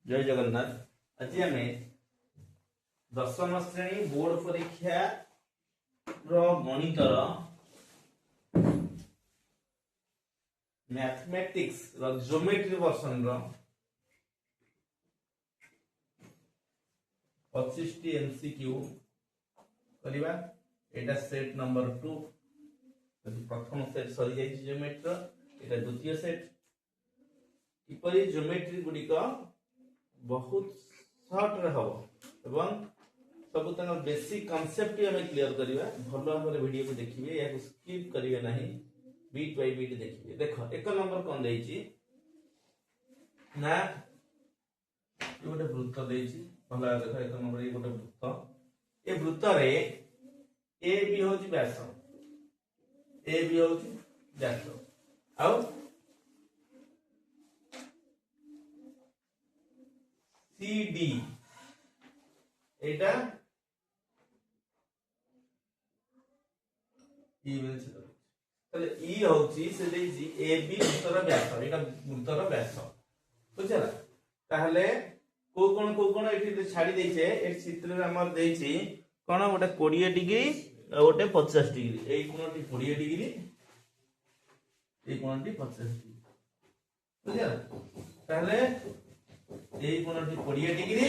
जय जगन्नाथ। आज आम दशम श्रेणी बोर्ड परीक्षा गणितर मैथमेटिक्स ज्योमेट्री वर्सन 25 टी एमसीक्यू करवा। एटा सेट नंबर 2। प्रथम सेट सरी जाई ज्योमेट्री, एटा द्वितीय सेट। किपरि ज्योमेट्री गुडिक बहुत शॉर्ट रे हबो एवं सब तंग बेसिक कांसेप्ट हमें क्लियर करबा। भलो भाबरे वीडियो को देखिबे, या स्किप करिवे नाही, बीट बाय बीट देखिबे। देखो एक नंबर कोन देइची ना, ये गोटे वृत्त देइची। भलो देखो एक नंबर ये गोटे वृत्त। ए वृत्त रे ए बी होची व्यास, ए बी होची व्यास आउ CD एटा ई बेलछ तले ई होची से देइची AB वृत्तर व्यास। एटा वृत्तर व्यास बुझला। ताहले को कोन एठी छाडी देइछे। ए चित्र रे हमर देइची कोन गोटे 20 डिग्री आ गोटे 50 डिग्री। एई कोनटी 20 डिग्री, एई कोनटी 50 डिग्री बुझला। ताहले এই কোণটি 20 ডিগ্রি,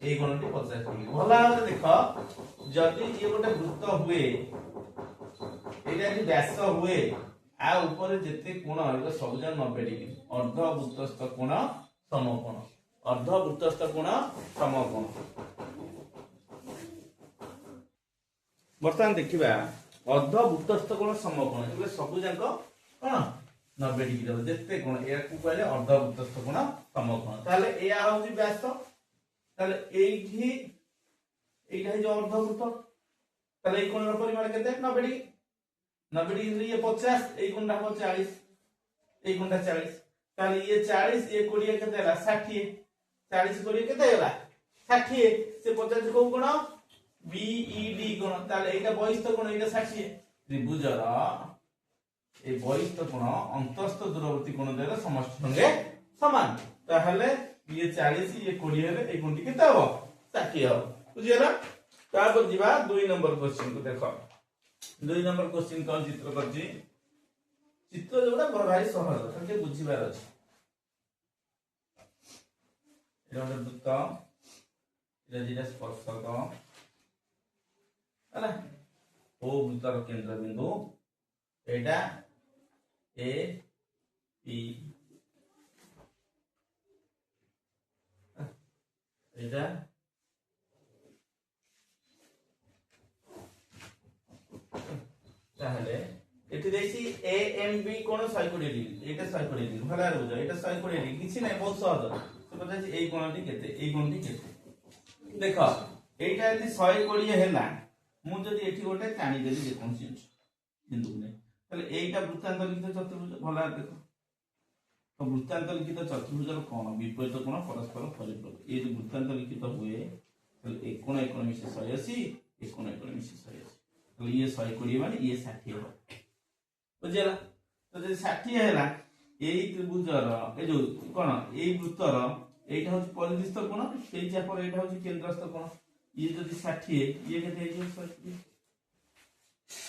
এই কোণটি 50 ডিগ্রি। ভালো ভাবে দেখো, যদি এই গোটে বৃত্ত হুয়ে, এটা যদি ব্যাস হুয়ে, আ উপরে যেতে কোণ এটা সব যাক 90 ডিগ্রি। অর্ধ বৃত্তস্থ কোণ সমকোণ, অর্ধ বৃত্তস্থ কোণ সমকোণ। বর্তমান দেখিবা অর্ধ বৃত্তস্থ কোণ সমকোণ, এগুলো সব যাক কোণ 90 डिग्री हो। जेते कोण या को कहले अर्ध वृत्तस्थ कोण समकोण। ताले एया होची व्यास, ताले एठी एटा हे जो अर्ध वृत्त, ताले ए कोणर परिमाण केते 90 डिग्री। 90 डिग्री ये 50, ए कोणटा 40, ए कोणटा 40। ताले ये 40 ये 20 केते हला 60, 40 20 केते हला 60। से 50 को कोण BED कोण, ताले एटा बहिस्थ कोण, एटा 60। त्रिभुजर ए बहिस्थ कोण अंतस्थ दूरवर्ती कोण देला समष्टि संगे समान। ताहले ये 40 ये 20 हेले ए कोणटी केते हो 60 हो। बुझियला। तापर जिबा 2 नंबर क्वेश्चन को देखो। 2 नंबर क्वेश्चन कोन चित्र करजी। चित्र जोडा भारी सहज, खाली बुझिबार अछि। एटा वृत्त, एटा जेटा स्पर्शक हला, ओ वृत्तर केंद्र बिंदु एटा ए पी, एटा ताहले एठी देसी ए एम बी कोण 120 डिग्री, एटा 120 डिग्री। भला रे बुझो, एटा 120 डिग्री किछि नै, बहुत सहज। से पता छै ए कोणटी केते, ए कोणटी केते। देखो एटा यदि 120 हेला, मु जदि एठी गोटे टाणी देली जे कोन बिंदु ने, তাহলে এইটা বৃত্তান্তলিখিত চতুর্ভুজ। ভালো দেখো তো বৃত্তান্তলিখিত চতুর্ভুজের কোণ বিপরীত কোণ পরস্পর পরিপূরক। এই যে বৃত্তান্তলিখিত হুয়ে, তাহলে এক কোণ মিশে 180, এক কোণ মিশে 180। তাহলে ইয়ে 120 মানে ইয়ে 60 হবে। বুঝলা। তো যদি 60 হেলা, এই ত্রিভুজর এই যে কোণ এই বৃত্তর এইটা হচ্ছে পরিধিস্থ কোণ, সেই চাপর এইটা হচ্ছে কেন্দ্রস্থ কোণ। ইয়ে যদি 60 ইয়ে কেটে হইছে 120।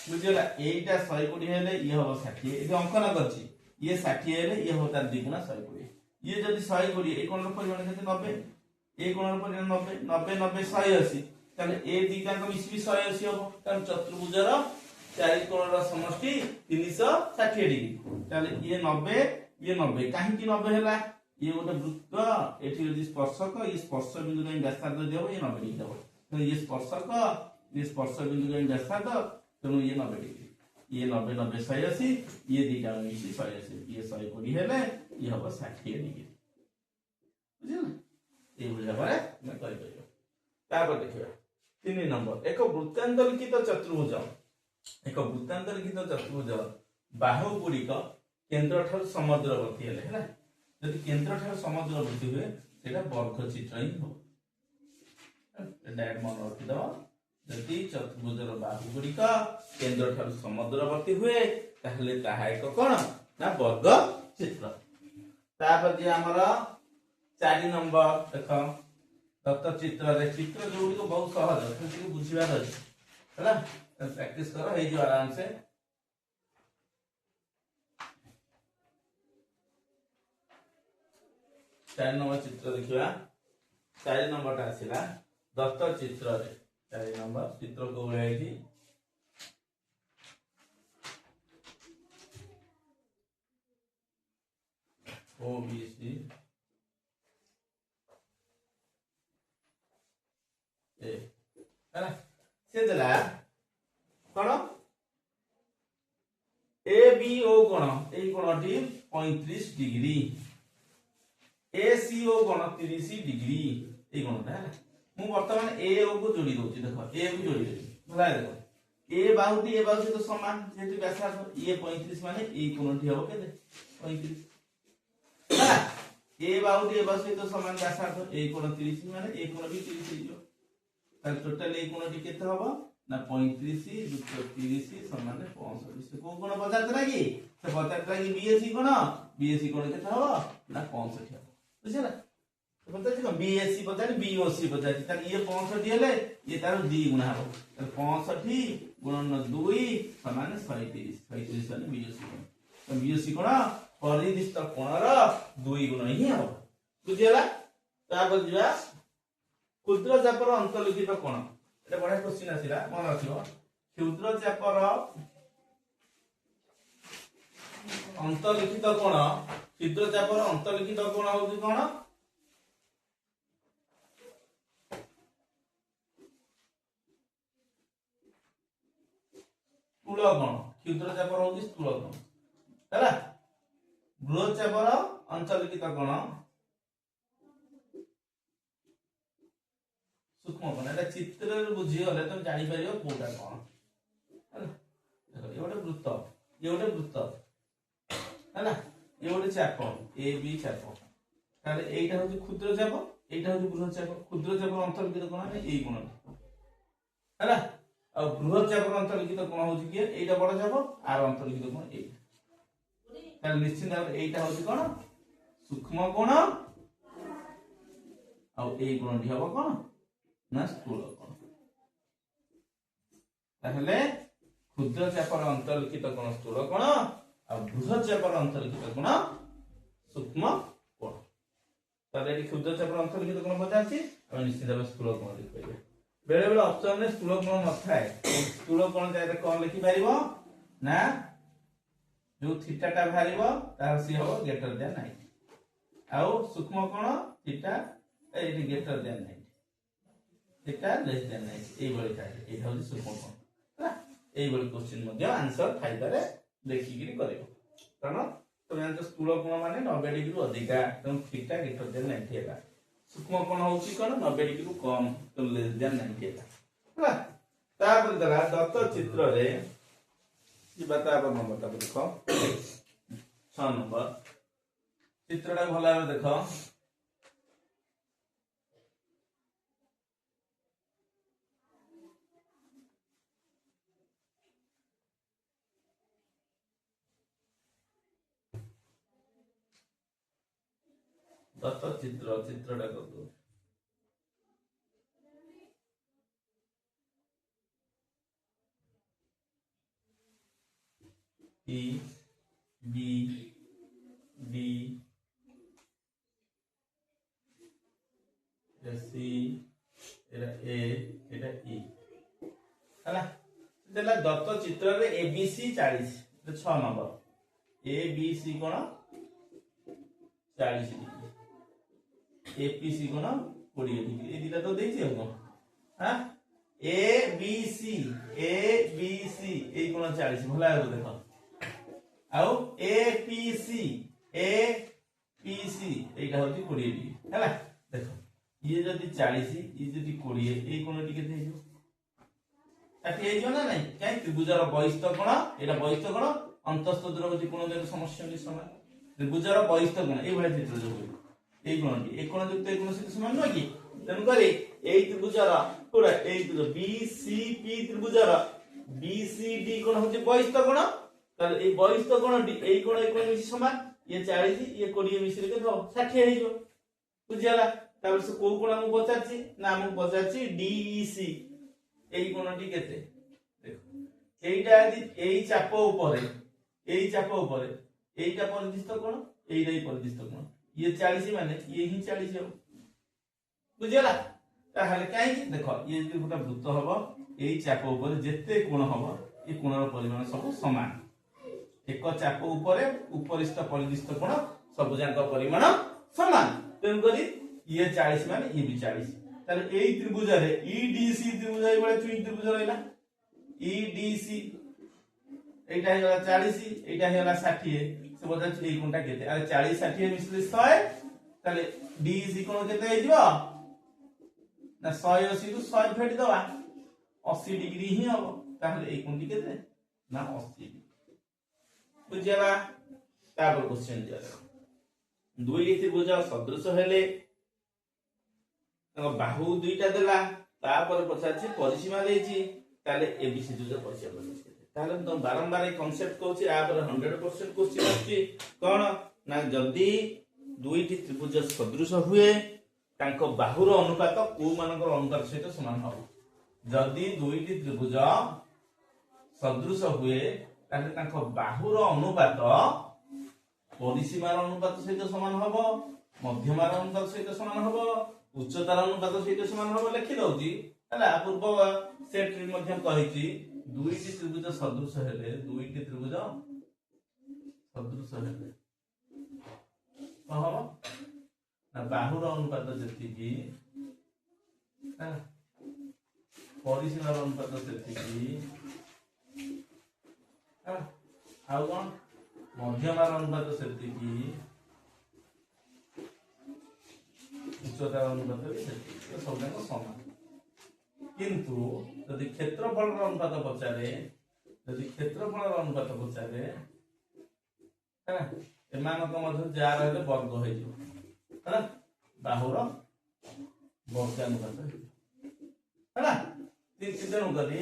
बुझला। एटा 120 हेले ये हो 60, ए अंकन करछि ये 60 हेले ये हो तार द्विगुणा 120। ये जदि 120 ए कोणर परिमाण केते 90, ए कोणर परिमाण 90, 90 90 180। ताले ए दिगांक मिसबी 180 हो, कारण चतुर्भुजर चारि कोणर समष्टि 360 डिग्री। ताले ये 90 ये 90 काहे कि 90 हेला, ये गोटे वृत्त, एठी यदि स्पर्शक, ये स्पर्श बिंदु रे व्यासार्ध देबो, ये 90 डिग्री देबो। तो ये स्पर्शक, ये स्पर्श बिंदु रे व्यासार्ध, तो ये 90 डिग्री, ये 90 90 180, ये दिटा मिसी 180, ये 120 हेले ये हो 60 डिग्री। बुझिला। ए बुझा पारे मैं कहि कहियो। तापर देखिबा 3 नंबर। एक वृत्तान्तलिखित चतुर्भुज, एक वृत्तान्तलिखित चतुर्भुज बाहु गुडिक केंद्र ठार समुद्रवर्ती हेले हैला। जदि केंद्र ठार समुद्रवर्ती हुए सेटा वर्ग चित्र ही हो। डायरेक्ट मन रखि दो। जदि चतुर्भुजर बाहु गुडिक केंद्र ठार समुद्रवर्ती हुए, ताहले ताहा एक कोण ना वर्ग चित्र। तापर जे हमर 4 नंबर देख दत्त चित्र रे चित्र जो को बहुत सहज है बुझिबार अछि हैला प्रैक्टिस करो हे जो आराम से 4 नंबर चित्र देखिबा 4 नंबर टा आसिला दत्त चित्र रे 4 नंबर चित्र को उड़ाइती ओ बी सी ए हैला से देला कोन ए बी ओ कोन एई कोनटी 35 डिग्री ए सी ओ कोन 30 डिग्री एई कोनटा हैला मु वर्तमान ए ओ को जोड़ी दोची देखो ए को जोड़ी दे भला देखो ए बाहुटी तो समान जेतु व्यासार्ध ये 35 माने एई कोनटी हबो केते 35 हैला ए बाहुटी तो समान व्यासार्ध ए कोन 30 माने ए कोन भी 30 हिजो तार टोटल ए कोनटी केते हबो ना 35 + 30 समान 65 से को कोन बजात लागी से बजात लागी बीएससी कोन केते हबो ना 65 हबो बुझला तो पता है बीएससी पता है बीओसी पता है तार ये 65 हेले ये तार 2 गुना हबो तार 65 गुणन 2 समान 37 माने बीएससी कोन तो बीएससी कोन परिदिष्ट कोणर 2 गुण ही हबो बुझला तापर जिया क्षुद्र चापर अंतर्लिखित कोण এটা বড় কোশ্চেন আসিলা মনে রাখিও ক্ষুদ্র চাপর অন্তর্লিখিত কোণ ক্ষুদ্র চাপর অন্তর্লিখিত কোণ হଉଛି কোণ স্থূল কোণ ক্ষুদ্র চাপর হଉଛି স্থূল কোণ ହେଲା বৃহৎ চাপর অন্তর্লিখিত কোণ सूक्ष्म कोण एटा चित्र रे बुझी गले तुम जानि परियो कोटा कोण देखो ये वृत्त हैला ये गोटे चाप ए बी चाप ताले एटा होची क्षुद्र चाप एटा होची बृहत चाप क्षुद्र चाप अंतर्लिखित कोण है एई कोण हैला आ बृहत चाप अंतर्लिखित कोण होची के एटा बड़ चाप आर अंतर्लिखित कोण ए ताले निश्चित भाव एटा होची कोण सूक्ष्म कोण आ एई कोण ढी हबो कोण ना स्थूल कोण ताहले क्षुद्र चापर अंतर्लिखित कोण स्थूल कोण आ बृहत चापर अंतर्लिखित कोण सूक्ष्म कोण ताले क्षुद्र चापर अंतर्लिखित कोण बजाची आ निश्चित भाव स्थूल कोण लिखि परिबे बेले बेले ऑप्शन में स्थूल कोण न थाए स्थूल कोण जाय कोण लिखि परिबो ना जो थीटा टा भारिबो तार सी हो ग्रेटर देन 90 आ सूक्ष्म कोण theta eighty greater than 90 theta less than 90 ए बळी थाए ए हौली सूक्ष्म कोण हैला ए बळी क्वेश्चन मध्ये आंसर थाई पारे देखि गिरी करिवो कारण तो जानते स्थूल कोण माने 90 डिग्री रु अधिका तो थीटा ग्रेटर देन 90 हैला सूक्ष्म कोण होची कोन 90 डिग्री रु कम तो लेस देन 90 हैला हैला तापर दला दत्त चित्र रे ई बता पर नंबर ता देखो 6 नंबर चित्रटा भला देखो दत्त चित्रटा कर दो E B D C era A era E हैला देला दत्त चित्र रे ABC 40 6 नंबर ABC कोन 40 एपीसी कोन 20 डिग्री ए दिला तो देछि हम हां एबीसी ए कोन 40 भला हो देखो आउ एपीसी एटा होती 20 डिग्री हैला देखो ये जदी 40 ये जदी 20 ए कोन टी केते हेजो 60 हेजो ना नहीं काई त्रिभुजर बहिस्थ कोण एटा बहिस्थ कोण अंतस्थ दूर होती कोन जदी समस्या नि समान त्रिभुजर बहिस्थ कोण ए भला चित्र जो এই কোণটি এই কোণ যুক্ত এই কোণ সাথে সমান নয় কি তেমন করে এই ত্রিভুজরা পুরা এই ত্রিভুজ বিসিপি ত্রিভুজরা বিসিডি কোণ হচ্ছে বহিস্থ কোণ তাহলে এই বহিস্থ কোণটি এই কোণ মিশি সমান ये 40 ये 20 মিশিলে কত 60 হয়ে যাব বুঝিলা তারপর সে কোন কোণ আমକୁ পচারছি না আমକୁ পচারছি ডিইসি এই কোণটি কেতে দেখো এইটা যদি এই চাপ উপরে এইটা পরিদিষ্ট কোণ এইটাই পরিদিষ্ট কোণ ইয়ে 40 মানে ইয়ে হি 40 হবে বুঝিলা তাহলে কাইকি দেখো ইয়ে যদি গোটা বৃত্ত হবো এই চাপ উপরে যেতে কোণ হবো এই কোণর পরিমাণ সব সমান এক চাপ উপরে উপরিস্থ পরিদিষ্ট কোণ সব যাক পরিমাণ সমান তেমন করি ইয়ে 40 মানে ইয়ে 40 তাহলে এই ত্রিভুজরে ইডিসি ত্রিভুজ এইভাবে চুই ত্রিভুজ রইলা ইডিসি এইটা হইলা 40 এইটা হইলা 60 সে বলছে এই কোণটা কেতে আরে 40 60 মিশলে 100 তাহলে ডিসি কোণ কেতে হই দিব না 180 টু 100 ফেটি দেবা 80 ডিগ্রি হি হবে তাহলে এই কোণটি কেতে না 80 ডিগ্রি বুঝিলা তারপর কোশ্চেন দিয়া দুইটি ত্রিভুজ সদৃশ হেলে বাহু দুইটা দেলা তারপরে পছাছি পরিসীমা দেইছি তাহলে এবিসি দুইটা পরিসীমা তাহলে তো বারংবার এই কনসেপ্ট কହୁছি আবার 100% কোশ্চেন আসছে কোন না যদি দুইটি ত্রিভুজ সদৃশ হুয়ে তাଙ୍କ বাহুর অনুপাত কোউ মানকৰ অনুপাত সহিত সমান হবে যদি দুইটি ত্রিভুজ সদৃশ হুয়ে তাহলে তাଙ୍କ বাহুর অনুপাত পরিসীমার অনুপাত সহিত সমান হবে মধ্যমার অনুপাত সহিত সমান হবে উচ্চতার অনুপাত সহিত সমান হবে লিখি দউছি হলা পূর্ব সেট রে মধ্যে কহিছি দুইটি ত্রিভুজ সদৃশ হেলে দুইটি ত্রিভুজ সদৃশ হেলে কহব না বাহুর অনুপাত যেতিকি পরিসীমার অনুপাত যেতিকি ଆଉ କଣ ମଧ୍ୟମାର ଅନୁପାତ ସେତିକି ଉଚ୍ଚତାର ଅନୁପାତ ବି ସେତିକି ସବୁ ଯାକ ସମାନ କିନ୍ତୁ ଯଦି କ୍ଷେତ୍ରଫଳର ଅନୁପାତ ପଚାରେ ହେଲା ଏମାନଙ୍କ ମଧ୍ୟ ଯାହା ରହିଲେ ବର୍ଗ ହେଇଯିବ ହେଲା ବାହୁର ବର୍ଗାନୁପାତ ହେଲା ତେଣୁ କରି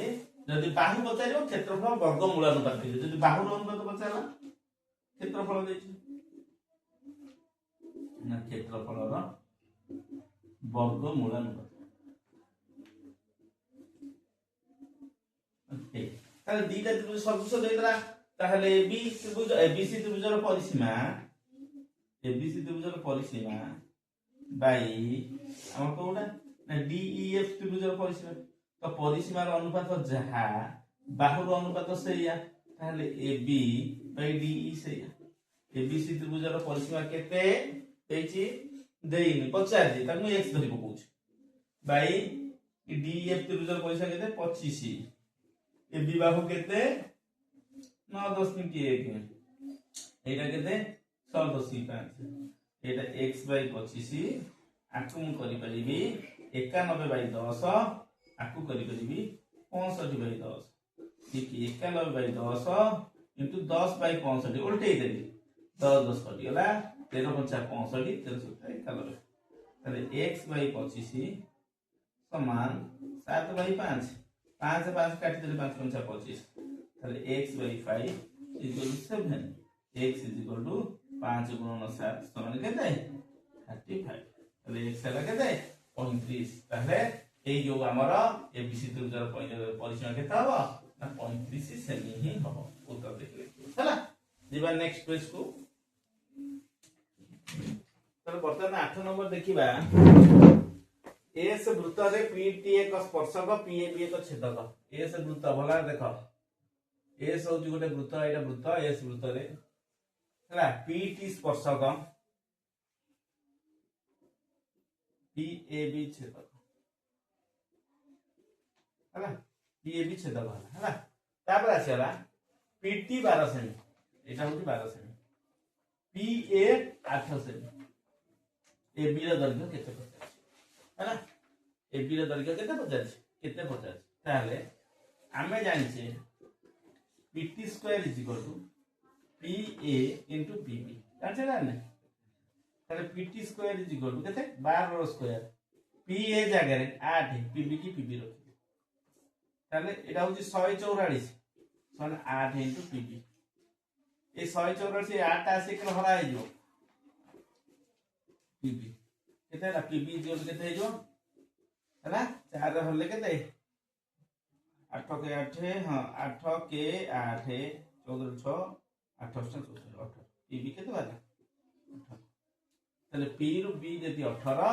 যদি বাহু পচারিব ক্ষেত্রফল বর্গমূলানুপাত হইছে যদি বাহুর অনুপাত পচারলা ক্ষেত্রফল দেইছি না ক্ষেত্রফলর বর্গমূলানুপাত ওকে তাহলে দুইটা ত্রিভুজ সদৃশ দেইতরা তাহলে এবিসি ত্রিভুজের পরিসীমা বাই আমার কোনটা না ডিইএফ ত্রিভুজের পরিসীমা तो परिसीमार अनुपात जहा बाहुर अनुपात सेया ताहले AB बाय DE सेया ABC त्रिभुजर परिसीमा केते देछि देइनी पचार दे ताकु x धरि पकोछ बाय DEF त्रिभुजर परिसीमा केते 25 AB बाहु केते 9.1 एटा केते 6.5 एटा x बाय 25 आकु मु करि परिबी 91 बाय 10 आकु करी करीबी 65 बाय 10 ठीक 91 बाय 10 into 10 बाय 65 उल्टे देबी 10 10 कटिगला 13 5 65 13 7 91 ताले x बाय 25 समान 7 बाय 5 5 5 काटी देले 5 5 25 ताले x बाय 5 इक्वल 7 x इज इक्वल टू 5 गुणन 7 समान केते 35 ताले x हला केते 35 ताले এই जो हमर एबीसी ত্রিভুজৰ পৰিসীমা কেটা হ'ব না 35 সেমি হি হ'ব উত্তৰ দেখিলে হলা দিবা নেক্সট পেজ को তাহলে বর্তমান 8 নম্বর দেখিবা एस वृत्त रे पीटी एक स्पर्शक पीएबी एक छेदक एस वृत्त भला देखो एस होची गोटे वृत्त एटा वृत्त एस वृत्त रे हला पीटी स्पर्शक पीएबी छेदक हला पीएबी छेदक हला तापर आछला पीटी 12 सेमी एटा होची 12 सेमी पीए 8 सेमी एबी ର ଦୈର୍ଘ୍ୟ କେତେ ପଚାରିଛି ହେଲା एबी ର ଦୈର୍ଘ୍ୟ କେତେ ପଚାରିଛି ତାହେଲେ ଆମେ ଜାଣିଛେ pt square pa into pb ଜାଣିଛେ ନା ନାହିଁ ତାହେଲେ pt স্কয়ার କେତେ 12 ର স্কয়ার pa ଜାଗାରେ 8 pb କି pb ରଖିବେ তাহলে এটা হচ্ছে 144 সমান 8 into pb এই 144 8 টা আসে কেন হরা হই যাব pb केते ना पीबी इक्वल केते हे जो हैला 4 रे हरले केते 8 के 8 हां 8 के 8 14 6 8 8 पीबी केते बाला 18 तले पी रु बी जदी 18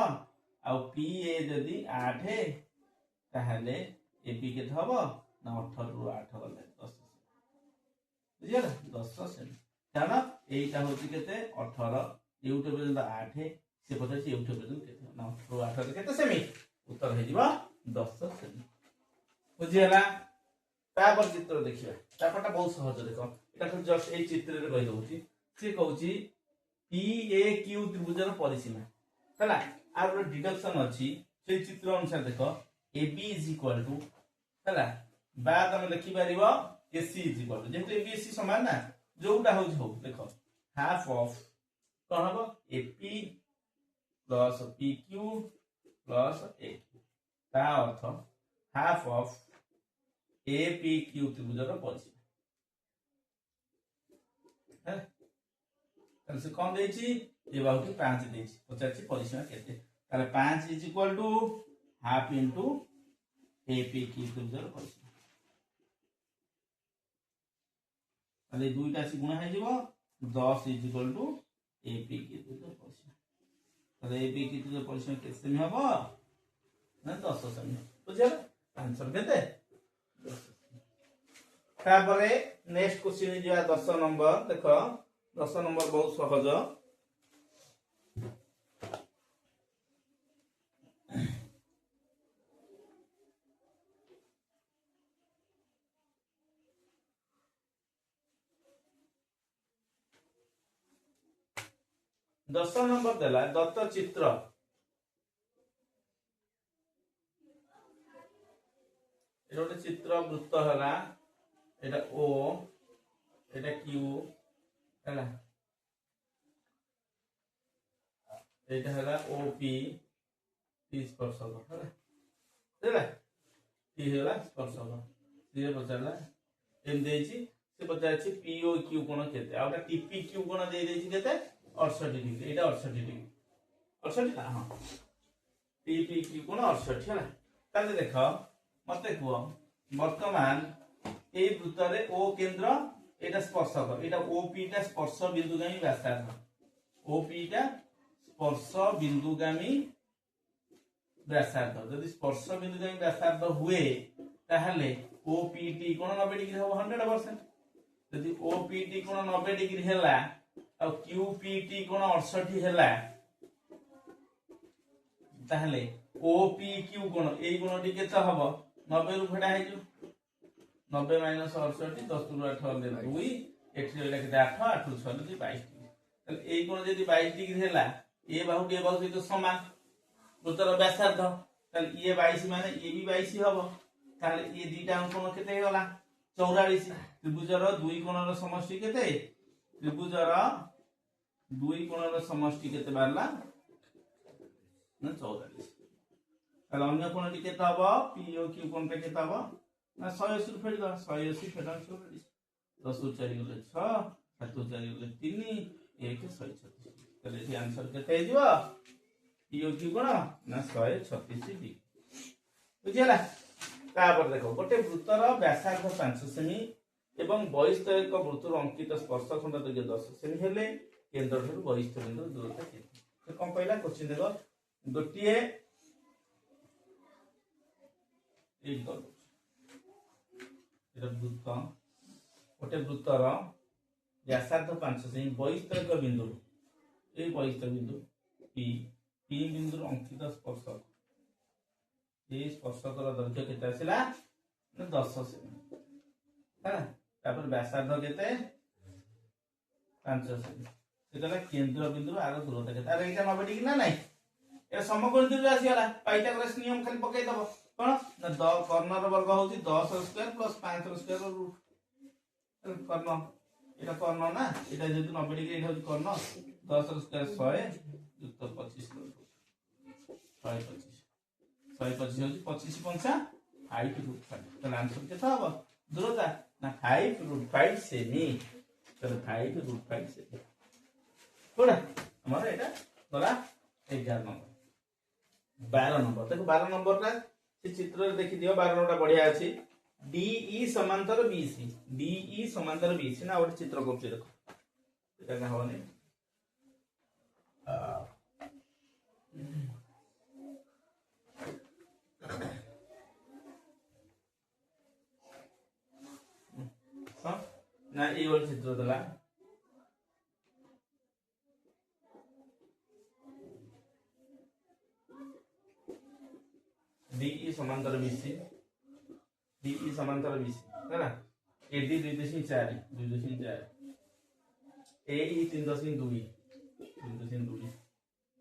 आ पी ए जदी 8 ताहले ए बी केते हबो ना 18 रु 8 गले 10 बुझिया 10 सेमी जाना एटा होची केते 18 एउटे पर्यंत 8 से पचासी एउटे पर्यंत केते ना 18 8 केते सेमी उत्तर हे जिबा 10 सेमी बुझियाला तापर चित्र देखिबा तापरटा बहुत सहज देखो एटा तो जस्ट ए चित्र रे कहि दउची से कहउची पी ए क्यू त्रिभुजर परिसीमा हला आर डिडक्शन अछि से चित्र अनुसार देखो A B is equal to हला बाद हम लिखि परिबो A C is equal to जेते ए बी सी समान ना जोटा हो देखो हाफ ऑफ कौन हम A P plus P Q plus A ता अर्थ half of A P Q त्रिभुजर परिसीमा है तल से कौन देछि ए बाहु 5 देछि पचाछि परिसीमा केते ताले 5 is equal to half into A P Q त्रिभुजर परिसीमा ताले दुईटा से गुणा हे जिवो 10 is equal to A P Q त्रिभुजर परिसीमा ताले ए पी क्यू त्रिभुजर परिसीमा केते सेमी हबो ना 10 सेमी बुझिया आंसर केते तापरे नेक्स्ट क्वेश्चन जिया 10 नंबर देखो 10 नंबर बहुत सहज 10 नंबर देला दत्त चित्र एटा चित्र वृत्त हला एटा ओ एटा क्यू हला एटा हला ओ पी टी स्पर्शक हला देला टी हला स्पर्शक से पचारला एम देछि से पचारछि पी ओ क्यू कोण केते आउटा टीपी क्यू कोण दे देछि केते 68 डिग्री एटा 68 डिग्री 68 ना हां टीपी क्यू कोण 68 हला ताले देखो मते को वर्तमान ए वृत्त रे ओ केंद्र एटा स्पर्शक एटा ओपी टा स्पर्श बिंदुगामी व्यासार्ध ओपी टा स्पर्श बिंदुगामी व्यासार्ध यदि स्पर्श बिंदुगामी व्यासार्ध हुए ताहले ओपीटी कोण 90 डिग्री हो 100% यदि ओपीटी कोण 90 डिग्री हैला और क्यूपीटी कोण 68 हैला ताहले ओपीक्यू कोण एई कोणटी केते हबो 90 रु फेडा हे जो 90 माइनस 68 10 रु 8 ले 2 एठी एटा केते 8 8 रु 6 ले 22 ताले एई कोण जदी 22 डिग्री हैला ए बाहु सहित समान वृत्तर व्यासार्ध ताले ये 22 माने ए भी 22 हबो ताले ये दुईटा कोण केते गला 44 त्रिभुजर दुई कोणर समष्टि केते त्रिभुजर दुई कोणर समष्टि केते बारला ना 44 ताले अन्य कोणटी केते हबो पी ओ क्यू कोणटा केते हबो ना 180 फेड दो 180 फेडा 44 10 रु 4 गले 6 7 रु 4 गले 3 1 136 ताले ये आंसर केते हे जिवो पी ओ क्यू कोण ना 136 डिग्री बुझियला तापर देखो गोटे वृत्तर व्यासार्ध 5 सेमी एवं बहिस्थ वृत्तर अंकित स्पर्शखंड दৈর্ঘ্য 10 सेमी हेले केंद्र ठुर बहिस्थ बिंदु दूरता केते तो कोन कहला क्वेश्चन देखो गोटिए एक दो एटा वृत्त गोटे वृत्तर व्यासार्ध 5 सेमी बहिस्थ बिंदु ए बहिस्थ बिंदु पी पी बिंदु अंकित स्पर्शक ये स्पर्शकर दैर्घ्य केते आसिला 10 सेमी है तापर व्यासार्ध केते 5 सेमी सेतला केंद्र बिंदु आरो दूरता केते अरे एटा 90 डिग्री ना नहीं ए समकोण बिंदु आसीला पाइथागोरस नियम खाली पकाई दबो कोन ना 10 कॉर्नर वर्ग होची 10 स्क्वायर प्लस 5 स्क्वायर रूट कर्ण एटा कर्ण ना एटा जेतु 90 डिग्री एटा होची कर्ण 10 स्क्वायर 100 युक्त 25 125 125 25 पंचा 5 रूट 5 तो आंसर केता हबो दूरता ना 5 रूट 5 सेमी तो 5 रूट 5 सेमी थोड़ा हमारा एटा गला 11 नंबर 12 नंबर देखो 12 नंबर टा से चित्र रे देखि दियो 12 नंबर बढ़िया अछि DE समांतर BC DE समांतर BC ना और चित्र को देखो एटा का होने ना ये वाला चित्र दला DE समांतर BC DE समांतर BC है ना AD 2.4 AE 3.2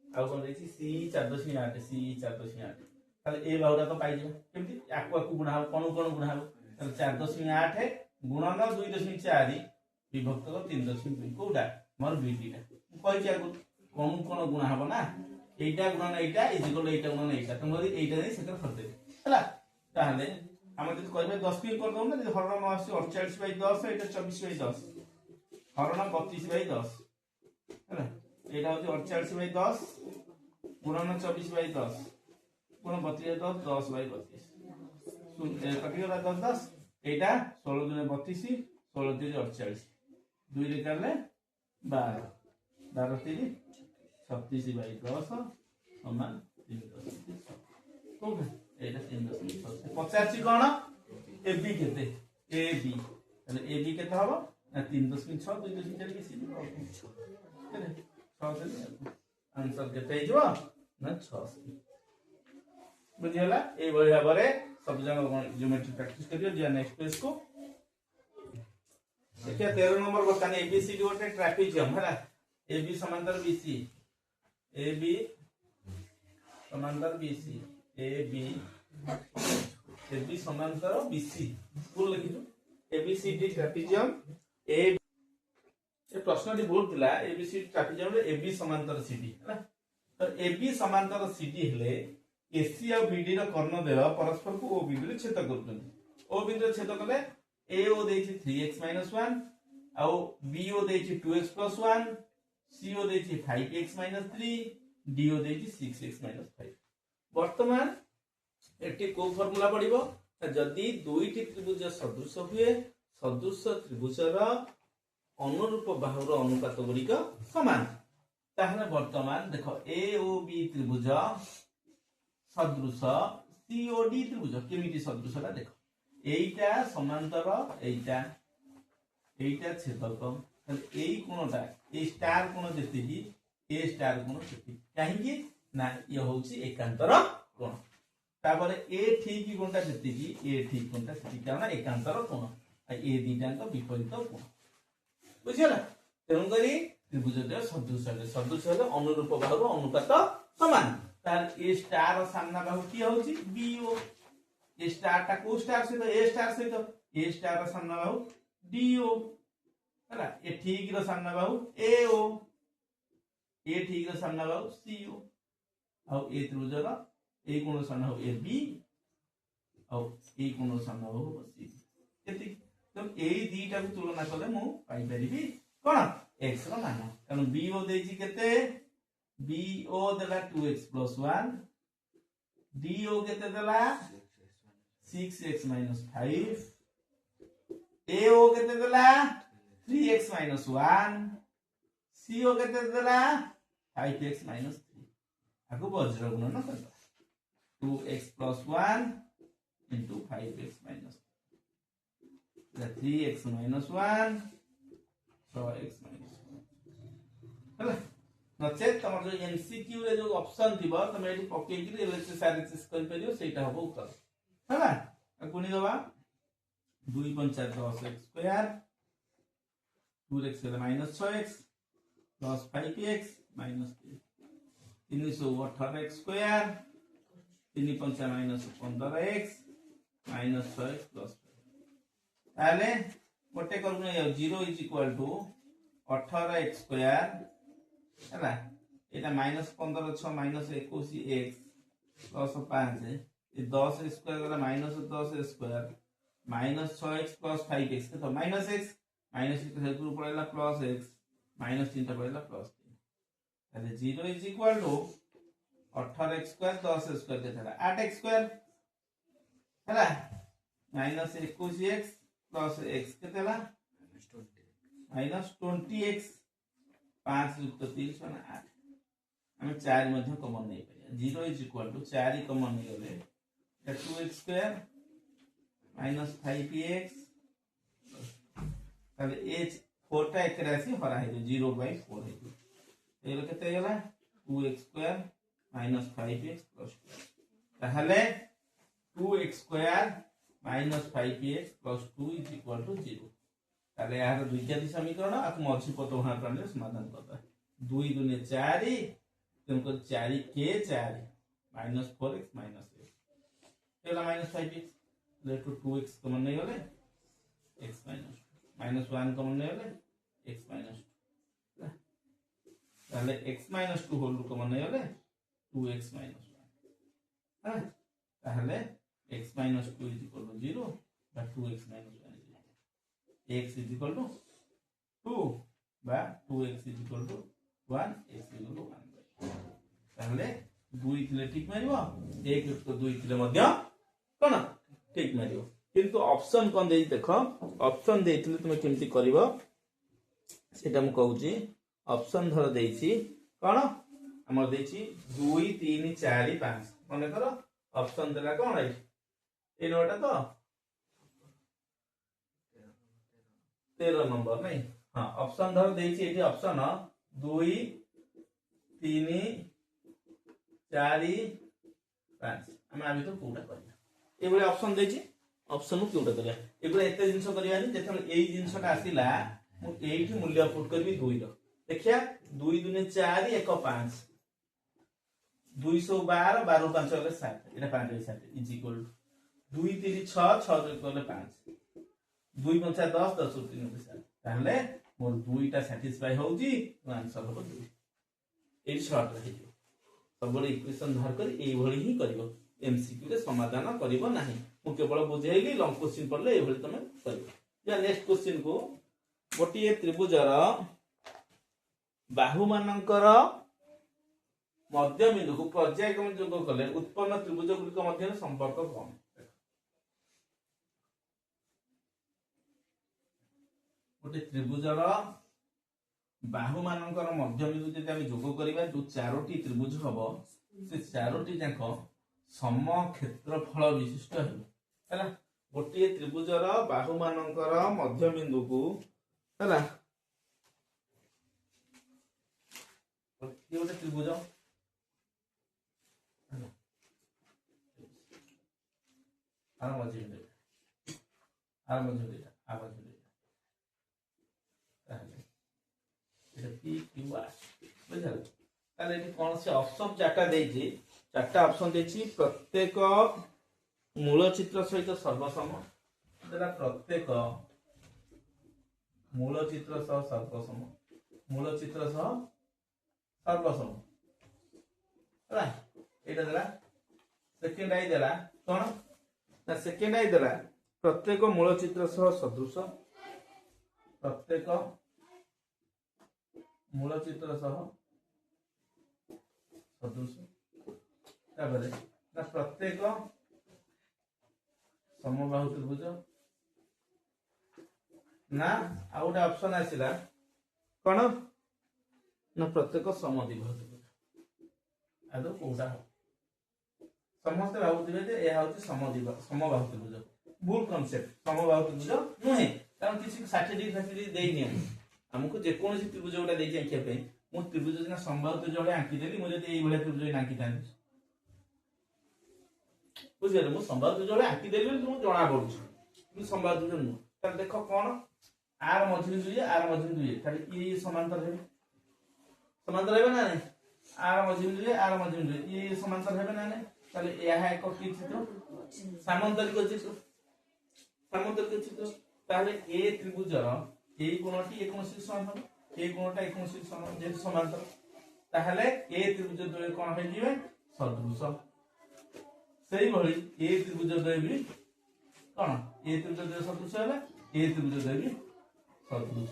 ଆଉ କଣ ଦେଇଛି C 4.8 C 4.8 ତାହେଲେ ଏ ବାହୁଟା ତ ପାଇଯିବ କେମିତି ଆକୁ ଆକୁ ଗୁଣା ହବ କଣ ଗୁଣା ହବ ତାହେଲେ 4.8 ଗୁଣନ 2.4 ବିଭକ୍ତ 3.2 କୋଉଟା ମୋର BD ଟା ମୁଁ କହିଛି ଆକୁ କଣ ଗୁଣା ହବ ନା এইটা গুণন এইটা ইজিকল এইটা গুণন এইটা তুমি যদি এইটা দেই সেটা করতে ହେଲା তাহলে আমরা যদি কইবে 10 কি করে দম না যদি হরণ ন আসে 48/10 এটা 24/10 হরণ 32/10 ହେଲା এইটা হচ্ছে 48/10 গুণন 24/10 গুণ 32/10 10/32 শুন কত গলা 10 10 এইটা 16 গুণে 32 16 3 48 2 রে করলে 12 12 3 36/10 समान 3.6 कोबे एटा 3.6 पचासी कोन AB केते AB तने AB केते हबो ना 3.6 2.4 बेसी केते 6 आंसर केते हिजो ना 6 बुझियला ए बढिया बारे सब जन ज्योमेट्री प्रैक्टिस करियो जे नेक्स्ट पेज को देखिए 13 नंबर बताने ABCD गोटे ट्रापेजियम हैला AB समांतर BC AB समांतर BC AB समांतर BC बोल लिखियो ABCD ट्रापेजियम ए प्रश्नटी बोल थिला ABCD ट्रापेजियम रे AB समांतर CD है तो AB समांतर CD हेले AC और BD रो कर्ण देव परस्पर को O बिंदु रे छेद करथुन O बिंदु रे छेद कले AO देछि 3x - 1 और BO देछि 2x + 1 CO देछि 5x - 3 DO देछि 6x - 5 वर्तमान एटी को फार्मूला पडिबो जदी दुईटी त्रिभुज सदृश हुए सदृश त्रिभुजर अनुरूप बाहुर अनुपात गुडी समान ताहले वर्तमान देखो AOB त्रिभुज सदृश COD त्रिभुज केमिति सदृशला देखो एइटा समांतर एइटा छेदक ताहले एई कोणटा ए स्टार कोण जेतिकी ए स्टार कोण जेतिकी काहेकि ना ये होची एकांतर कोण तापरे ए ठीक कोणटा जेतिकी ए ठीक कोणटा सेतिकी कारण एकांतर कोण आ ए दिटांक विपरीत कोण बुझियला तेनु करी त्रिभुजद्वय सदृश हेले अनुरूप बाहुर अनुपात समान तार ए स्टार सामना बाहु की होची BO ए स्टार ता को स्टार से तो ए स्टार सामना बाहु DO हैला ए ठीक रो सामना बाहु AO ए ठीक रो सामना बाहु CO और ए त्रिभुजर ए कोण सामना बाहु AB और ए कोण सामना बाहु C केति तो ए दीटा को तुलना करले मु पाई परिबी कोन x रो मान कारण BO देछि केते BO देला 2x + 1 DO केते देला 6x - 5 AO केते देला 3x - 1 CO केते देला 5x - 3 आको वज्र गुणन कर 2x + 1 * 5x - 3 3x - 1 6x - 1 हला नचे तमर जो एमसीक्यू रे जो ऑप्शन थिबो तमे एठी पके कि एलएचएस आरएचएस कर परियो सेटा हबो उत्तर हला गुणी दबा 2 * 5 = 10x स्क्वायर 2x हेले -6x + 5x - 3 318x square 3 * 5 - 15x - 6x + ताले गोटे करबो 0 = 18x स्क्वायर हैला एटा -15 6 -21x + 5 ए 10 स्क्वायर गला -10 स्क्वायर -6x + 5x तो -x -x हेतु पड़ेला +x -3 ता पड़ेला +3 ताले 0 = 18x स्क्वायर 10 स्क्वायर के था 8x स्क्वायर हैला माइनस 21x प्लस x के था माइनस 20x 5 युक्त 3 = 8 हमें 4 मध्य कॉमन नहीं पाया 0 इज इक्वल टू 4 ही कॉमन नहीं गले 2x स्क्वायर माइनस 5x ताले h 4 टा एक राशि हरा है 0/4 है ये लोग केते गला 2x square minus 5x plus 2 ताहले 2x square minus 5x plus 2 is equal to 0 ताले यार द्विघाती समीकरण आप मझी पद वहां करले समाधान करता 2 दूने 4 तुमको 4 के 4 माइनस 4x माइनस एला माइनस 5x ले टू 2x कॉमन नहीं गले x माइनस 1 कॉमन नहीं गले x माइनस ताले x माइनस 2 होल कॉमन नहीं गले 2x माइनस 1 हां ताहले x minus 2 is equal to 0 बा 2x minus 1 x is equal to 2 बा 2x is equal to 1 x is equal to 1 ताहले 2 थिले ठीक मारिबो 1 युक्त 2 थिले मध्य कोन ठीक मारिबो किंतु ऑप्शन कोन देई देखो ऑप्शन देइथिले तुमे केमती करिवो सेटा म कहूची ऑप्शन धर देइछि कोन हमर देइछि 2 3 4 5 मने करो ऑप्शन देला कोन है ए नोटा तो 13 नंबर नहीं हां ऑप्शन धर देइछि एठी ऑप्शन 2 3 4 5 हम आबे तो कोडा करिया ए बले ऑप्शन देइछि ऑप्शन को कोडा करिया ए बले एते जिंस करिया नि जेथले एई जिंसटा आसीला मु एठी मूल्य पुट करबी 2 रो देखिया 2 दूने 4 1 5 212 12 5 गले 7 एटा 5 रे 7 इज इक्वल 2 3 6 6 गले 5 2 5 10 10 3 गले 7 ताहले मोर 2 टा सैटिस्फाई होउजी आंसर हो 2 ए शॉर्ट रही सबले इक्वेशन धर कर एई भली ही करिवो एमसीक्यू रे समाधान करिवो नाही मु केवल बुझेइली लॉन्ग क्वेश्चन पड़ले एई भली तमे करिवो या नेक्स्ट क्वेश्चन को गोटिए त्रिभुजर बाहु मानकर मध्य बिंदु को पर्यायक्रम जोग कले उत्पन्न त्रिभुज गुलिक मध्य संपर्क कौन गोटे त्रिभुजर बाहु मानकर मध्य बिंदु जदि हम जोग करिबा जो चारोटी त्रिभुज हबो से चारोटी जाक सम क्षेत्रफल विशिष्ट हेबो हैला गोटे त्रिभुजर बाहु मानकर मध्य बिंदु को हैला ये गोटे त्रिभुज आर मझे पी क्यू आर बुझल ताले एठी कोन से ऑप्शन चारटा देछि चारटा ऑप्शन देछि प्रत्येक मूल चित्र सहित सर्वसम देला प्रत्येक मूल चित्र सह सर्वसम मूल चित्र सह सर्वसम हैला एटा देला सेकंड आई देला कोन ना सेकंड आई देला प्रत्येक मूल चित्र सह सदृश प्रत्येक मूल चित्र सह सदृश ताबरे ना प्रत्येक समबाहु त्रिभुज ना आ गोटे ऑप्शन आसिला कोन ना प्रत्येक समद्विबाहु त्रिभुज आदो कोडा समस्त भाबुथिबे जे ए हाउची समबाहु त्रिभुज भूल कांसेप्ट समबाहु त्रिभुज नहे कारण किसी 60 डिग्री देई नि हमको जे कोन सी त्रिभुज गोटा देई आंकिया पे मु त्रिभुज ना समबाहु त्रिभुज आंकी देली मु जदी एई भले त्रिभुज आंकी थांती बुझिले मु समबाहु त्रिभुज आंकी देली तुम जणा पड़ुछ मु समबाहु त्रिभुज नु त देखो कोन आर मझिन दुई ताले ये समांतर है समांतर हेबे ना नहीं आर मझिन दुई ये समांतर हेबे ना नहीं ताले यह एक की चित्र सामांतरिक चित्र ताले ए त्रिभुजर ए कोणटी ए कोण समान ए कोणटा ए कोण समान जे समांतर ताहले ए त्रिभुज द्वय कोन हे जिवे सदृश सेही भली ए त्रिभुज द्वय भी कोन ए त्रिभुज द्वय सदृश हैला ए त्रिभुज द्वय भी सदृश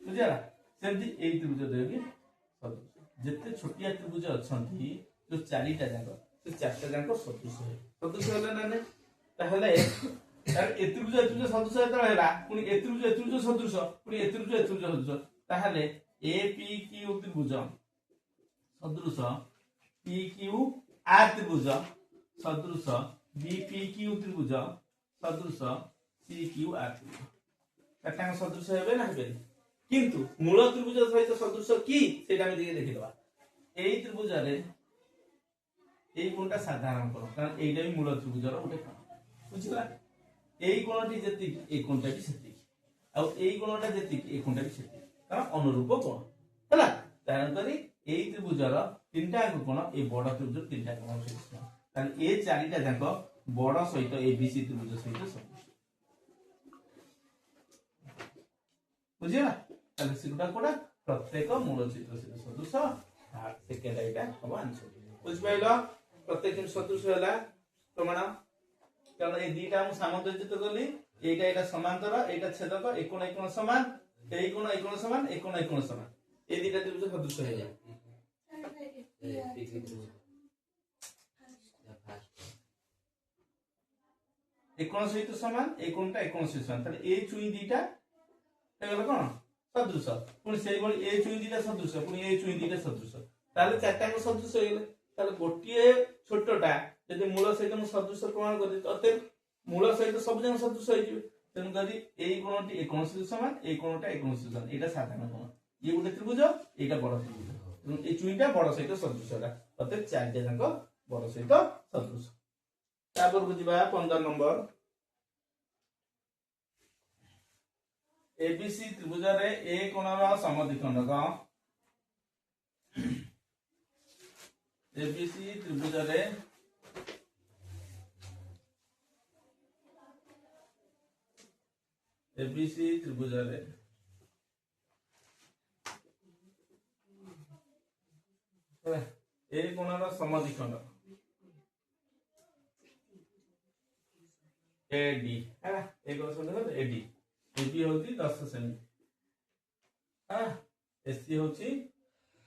बुझिला सेमती ए त्रिभुज द्वय भी सदृश जिते छोटिया त्रिभुज अच्छा जो चारिटा जाक से चारिटा जाक सदृश है सदृश है ना नहीं ताहले त्रिभुज त्रिभुज सदृश है पुणी त्रिभुज सदृश पुणी त्रिभुज सदृश ताहले ए पी क्यू त्रिभुज सदृश पी क्यू आर त्रिभुज सदृश बी पी क्यू त्रिभुज सदृश सी क्यू आर त्रिभुज चारिटा सदृश हेबे ना हेबे किंतु मूल त्रिभुज सहित सदृश कि सेटा में देखिदबा एई त्रिभुज रे एई कोणटा साधारण कोण कारण एइटा भी मूल त्रिभुज रो गोटे कोण बुझिला एई कोणटी जति एई कोणटा भी सेति आ एई कोणटा जति एई कोणटा भी सेति कारण अनुरूप कोण हला कारण करी एई त्रिभुज रो तीनटा कोण ए बड़ त्रिभुज तीनटा कोण सदृश कारण ए चारिटा जाक बड़ सहित एबीसी त्रिभुज सहित सदृश बुझिला ताले सिगुटा कोडा प्रत्येक मूल चित्र सहित सदृश सेकेंड आइटा हम आंसर बुझ पाइलो प्रत्येक सदृश होला प्रमाण कारण ए दीटा हम सामंजस्य करली एटा एटा समांतर एटा छेदक एकोण एकोण समान एई कोण एकोण समान एकोण एकोण समान ए दीटा त्रिभुज सदृश हो जाय एकोण सहित समान एकोणटा एकोण सहित समान ताले ए चुई दीटा हेगला कोन सदृश पुणी से बळी ए चुई दीटा सदृश पुणी ए चुई दीटा सदृश ताले चारटा को सदृश होइले ताले गोटिए छोटटा यदि मूल सहित हम सदृश प्रमाण करते तते मूल सहित सब जन सदृश होई जिवे तेन करी एई कोणटी एकोण सहित समान ए कोणटा एकोण सहित समान एटा साधारण कोण ये गोटे त्रिभुज एटा बड़ त्रिभुज ए चुईटा बड़ सहित सदृश होला तते चारटा जंक बड़ सहित सदृश तापर बुझिबा 15 नंबर एबीसी त्रिभुज रे ए कोणर समद्विखंडक एबीसी त्रिभुज रे एबीसी त्रिभुज रे ए कोणर समद्विखंडक एडी है ए कोण समद्विखंडक एडी एबी होती 10 सेमी हां एसी होती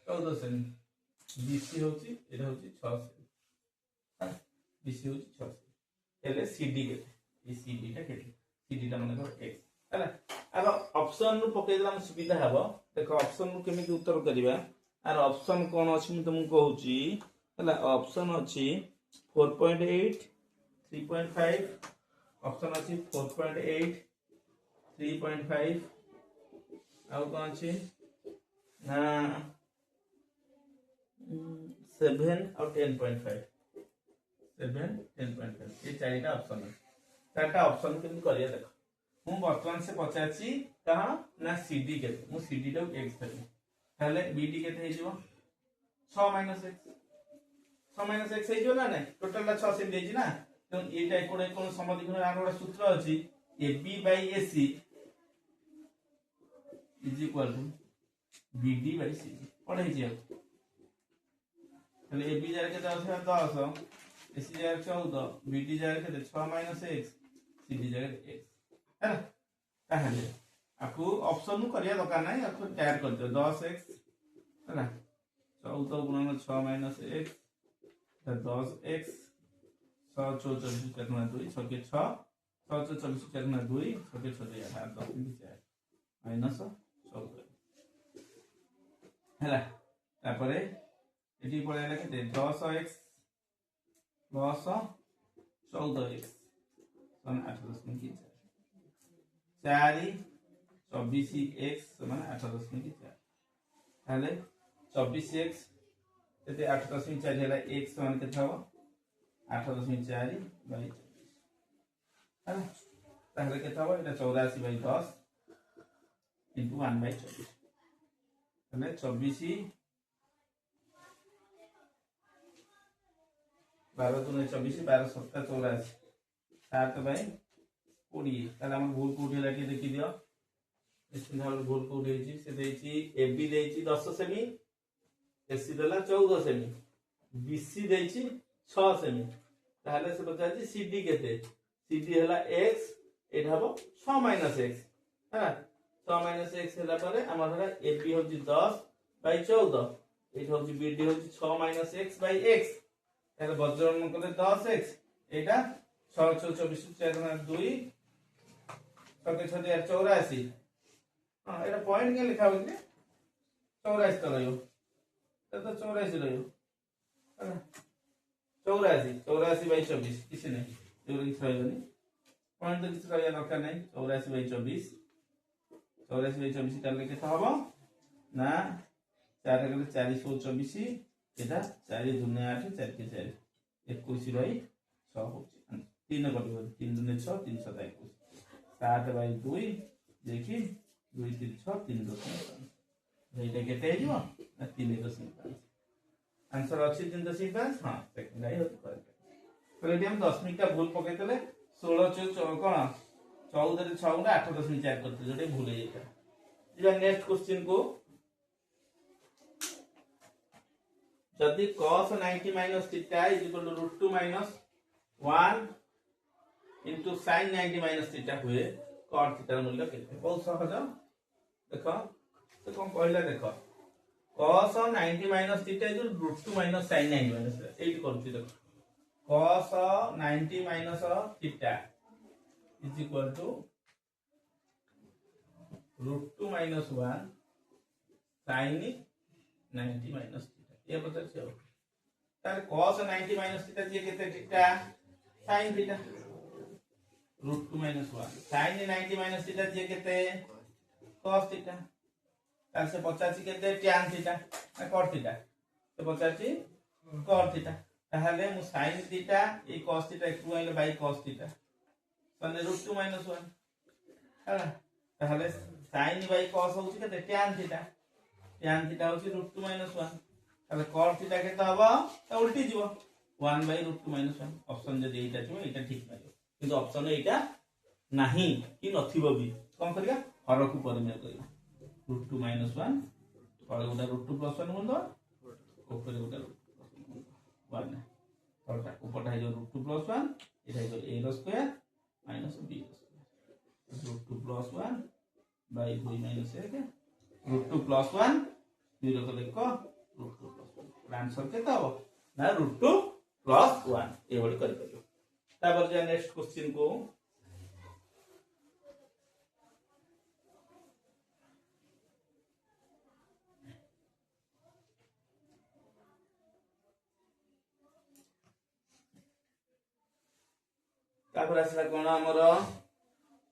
14 सेमी बीसी होती एटा होती 6 सेमी हां बीसी होती 6 सेमी एले सीडी केते ई सीडी टा केते सीडी टा माने को x हला अब ऑप्शन नु पकेला हम सुविधा हबो देखो ऑप्शन नु केमिति उत्तर करिवा आर ऑप्शन कोन अछि म तुम कहूची हला ऑप्शन अछि 4.8 3.5 ऑप्शन अछि 4.8 3.5 आउ कौन छी ना 7 और 10.5 7 10.5 ये चारिटा ऑप्शन है चारिटा ऑप्शन केम करिया देखो मु वर्तमान से पचाची कहा ना सीडी केते मु सीडी टा x करबी ताले बीडी केते हे जिवो 6 - x 6 - x हे जिवो ना नै टोटल 6 से देजी ना तो एटा कोन समद्विखंड आरोडा सूत्र अछि AB/AC is equal to BD by CD पढ़े जी पहले AB जारे के 10 है 10 AC जारे 14 BD जारे के 6 - x CD जारे x है ना ताहले आपको ऑप्शन नु करिया दरकार नाही आपको टाइप कर दो 10x है ना 14 × 6 - x 10x 6 × 24 = 2 6 के 6 6 × 24 = 2 6 के 6 8 10 के 4 माइनस 14 हैला तापरे एटी पळेला केते 10x plus 14x समान 8.4 4 24x समान 8.4 ताले 24x केते 8.4 हैला x समान केते हो 8.4 बाय 24 हैला ताले केते हो एटा 84/10 into 1/24 तने 24 12 दुने 24 12 7 84 7/20 ताले हम भूल कोठी लाठी देखि दियो इसमें हम भूल कोठी हेची से देची AB देची 10 सेमी AC देला 14 सेमी BC देची 6 सेमी ताले से बताची CD केते CD हला x एटा हबो 6 - x है 6 - x ହେଲା ପରେ ଆମର ହେଲା AB होची 10/14 এইটা হচ্ছে বিডি হচ্ছে 6 মাইনাস x বাই x, তাহলে বজ্রগণ করলে 10x, এটা 6 6 24 4 2 7 6 84, হ্যাঁ এটা পয়েন্ট কে লেখা হচ্ছে 84 তো রইব, এটা তো 84 রইব, 84 84 বাই 24 কিছু নেই, এগুলো কিছু রইবনি, পয়েন্ট তো কিছু রইয়া দরকার নাই। 84 বাই 24, 84 বাই 24 তাহলে কেতে হবে না 4 গেলে 4 24, এটা 4 দুনে 8 4 কে 4 21 বাই 6 হচ্ছে 3 কত হবে 3 দুনে 6 3 7 21, 7 বাই 2 দেখি 2 3 6 3 দশমিক, এইটা কেটে হইব না 3 দশমিক, आंसर अछि 3 दशमिक 5, हां सेकंड आई होत करेक्ट। तो एटी हम दशमिक का भूल पके तले 16 कोन 14 रे 6 गुणा 8.4 करते जोटे भूल हे जाता। इबा नेक्स्ट क्वेश्चन को जदि cos 90 minus theta is equal to √2 minus 1 into sin 90 minus theta हुए cos theta मूल्य केते बहुत सहज देखो तो कोन कहला देखो cos 90 minus theta is √2 minus sin 90 minus theta, 8 करछि देखो cos 90 minus theta is equal to √2 minus 1 sin 90 minus theta, ये पता चलो तार cos 90 minus theta जे केते theta sin theta √2 minus 1 sin 90 minus theta जे केते cos theta, तार से 85 केते tan theta ना cot theta, तो 85 cot theta, ताहले मु sin theta ए cos theta एकु आइले बाय cos theta माने √2 minus 1 हला, ताहले sin बाय cos होछि केते tan theta होछि √2 minus 1, ताहले cot theta केते हबो त उल्टी जीवो 1 बाय √2 minus 1, ऑप्शन जदि एटा छिवो एटा ठीक पाइबो, किंतु ऑप्शन एटा नाही कि नथिबो भी कोन करिया हर को परिमेय करियो √2 minus 1 और गोटा √2 plus 1 मुंडो ऊपर गोटा √2 1 तोटा ऊपर है जो √2 plus 1 इधर जो a रो स्क्वायर माइनस b रो square √2 plus 1 by 2 minus a के √2 plus 1 0 को देखो √2 plus 1 आंसर केता हो ना √2 plus 1 ए बडी कर परियो। तापर जे नेक्स्ट क्वेश्चन को तापर आसला कोन हमर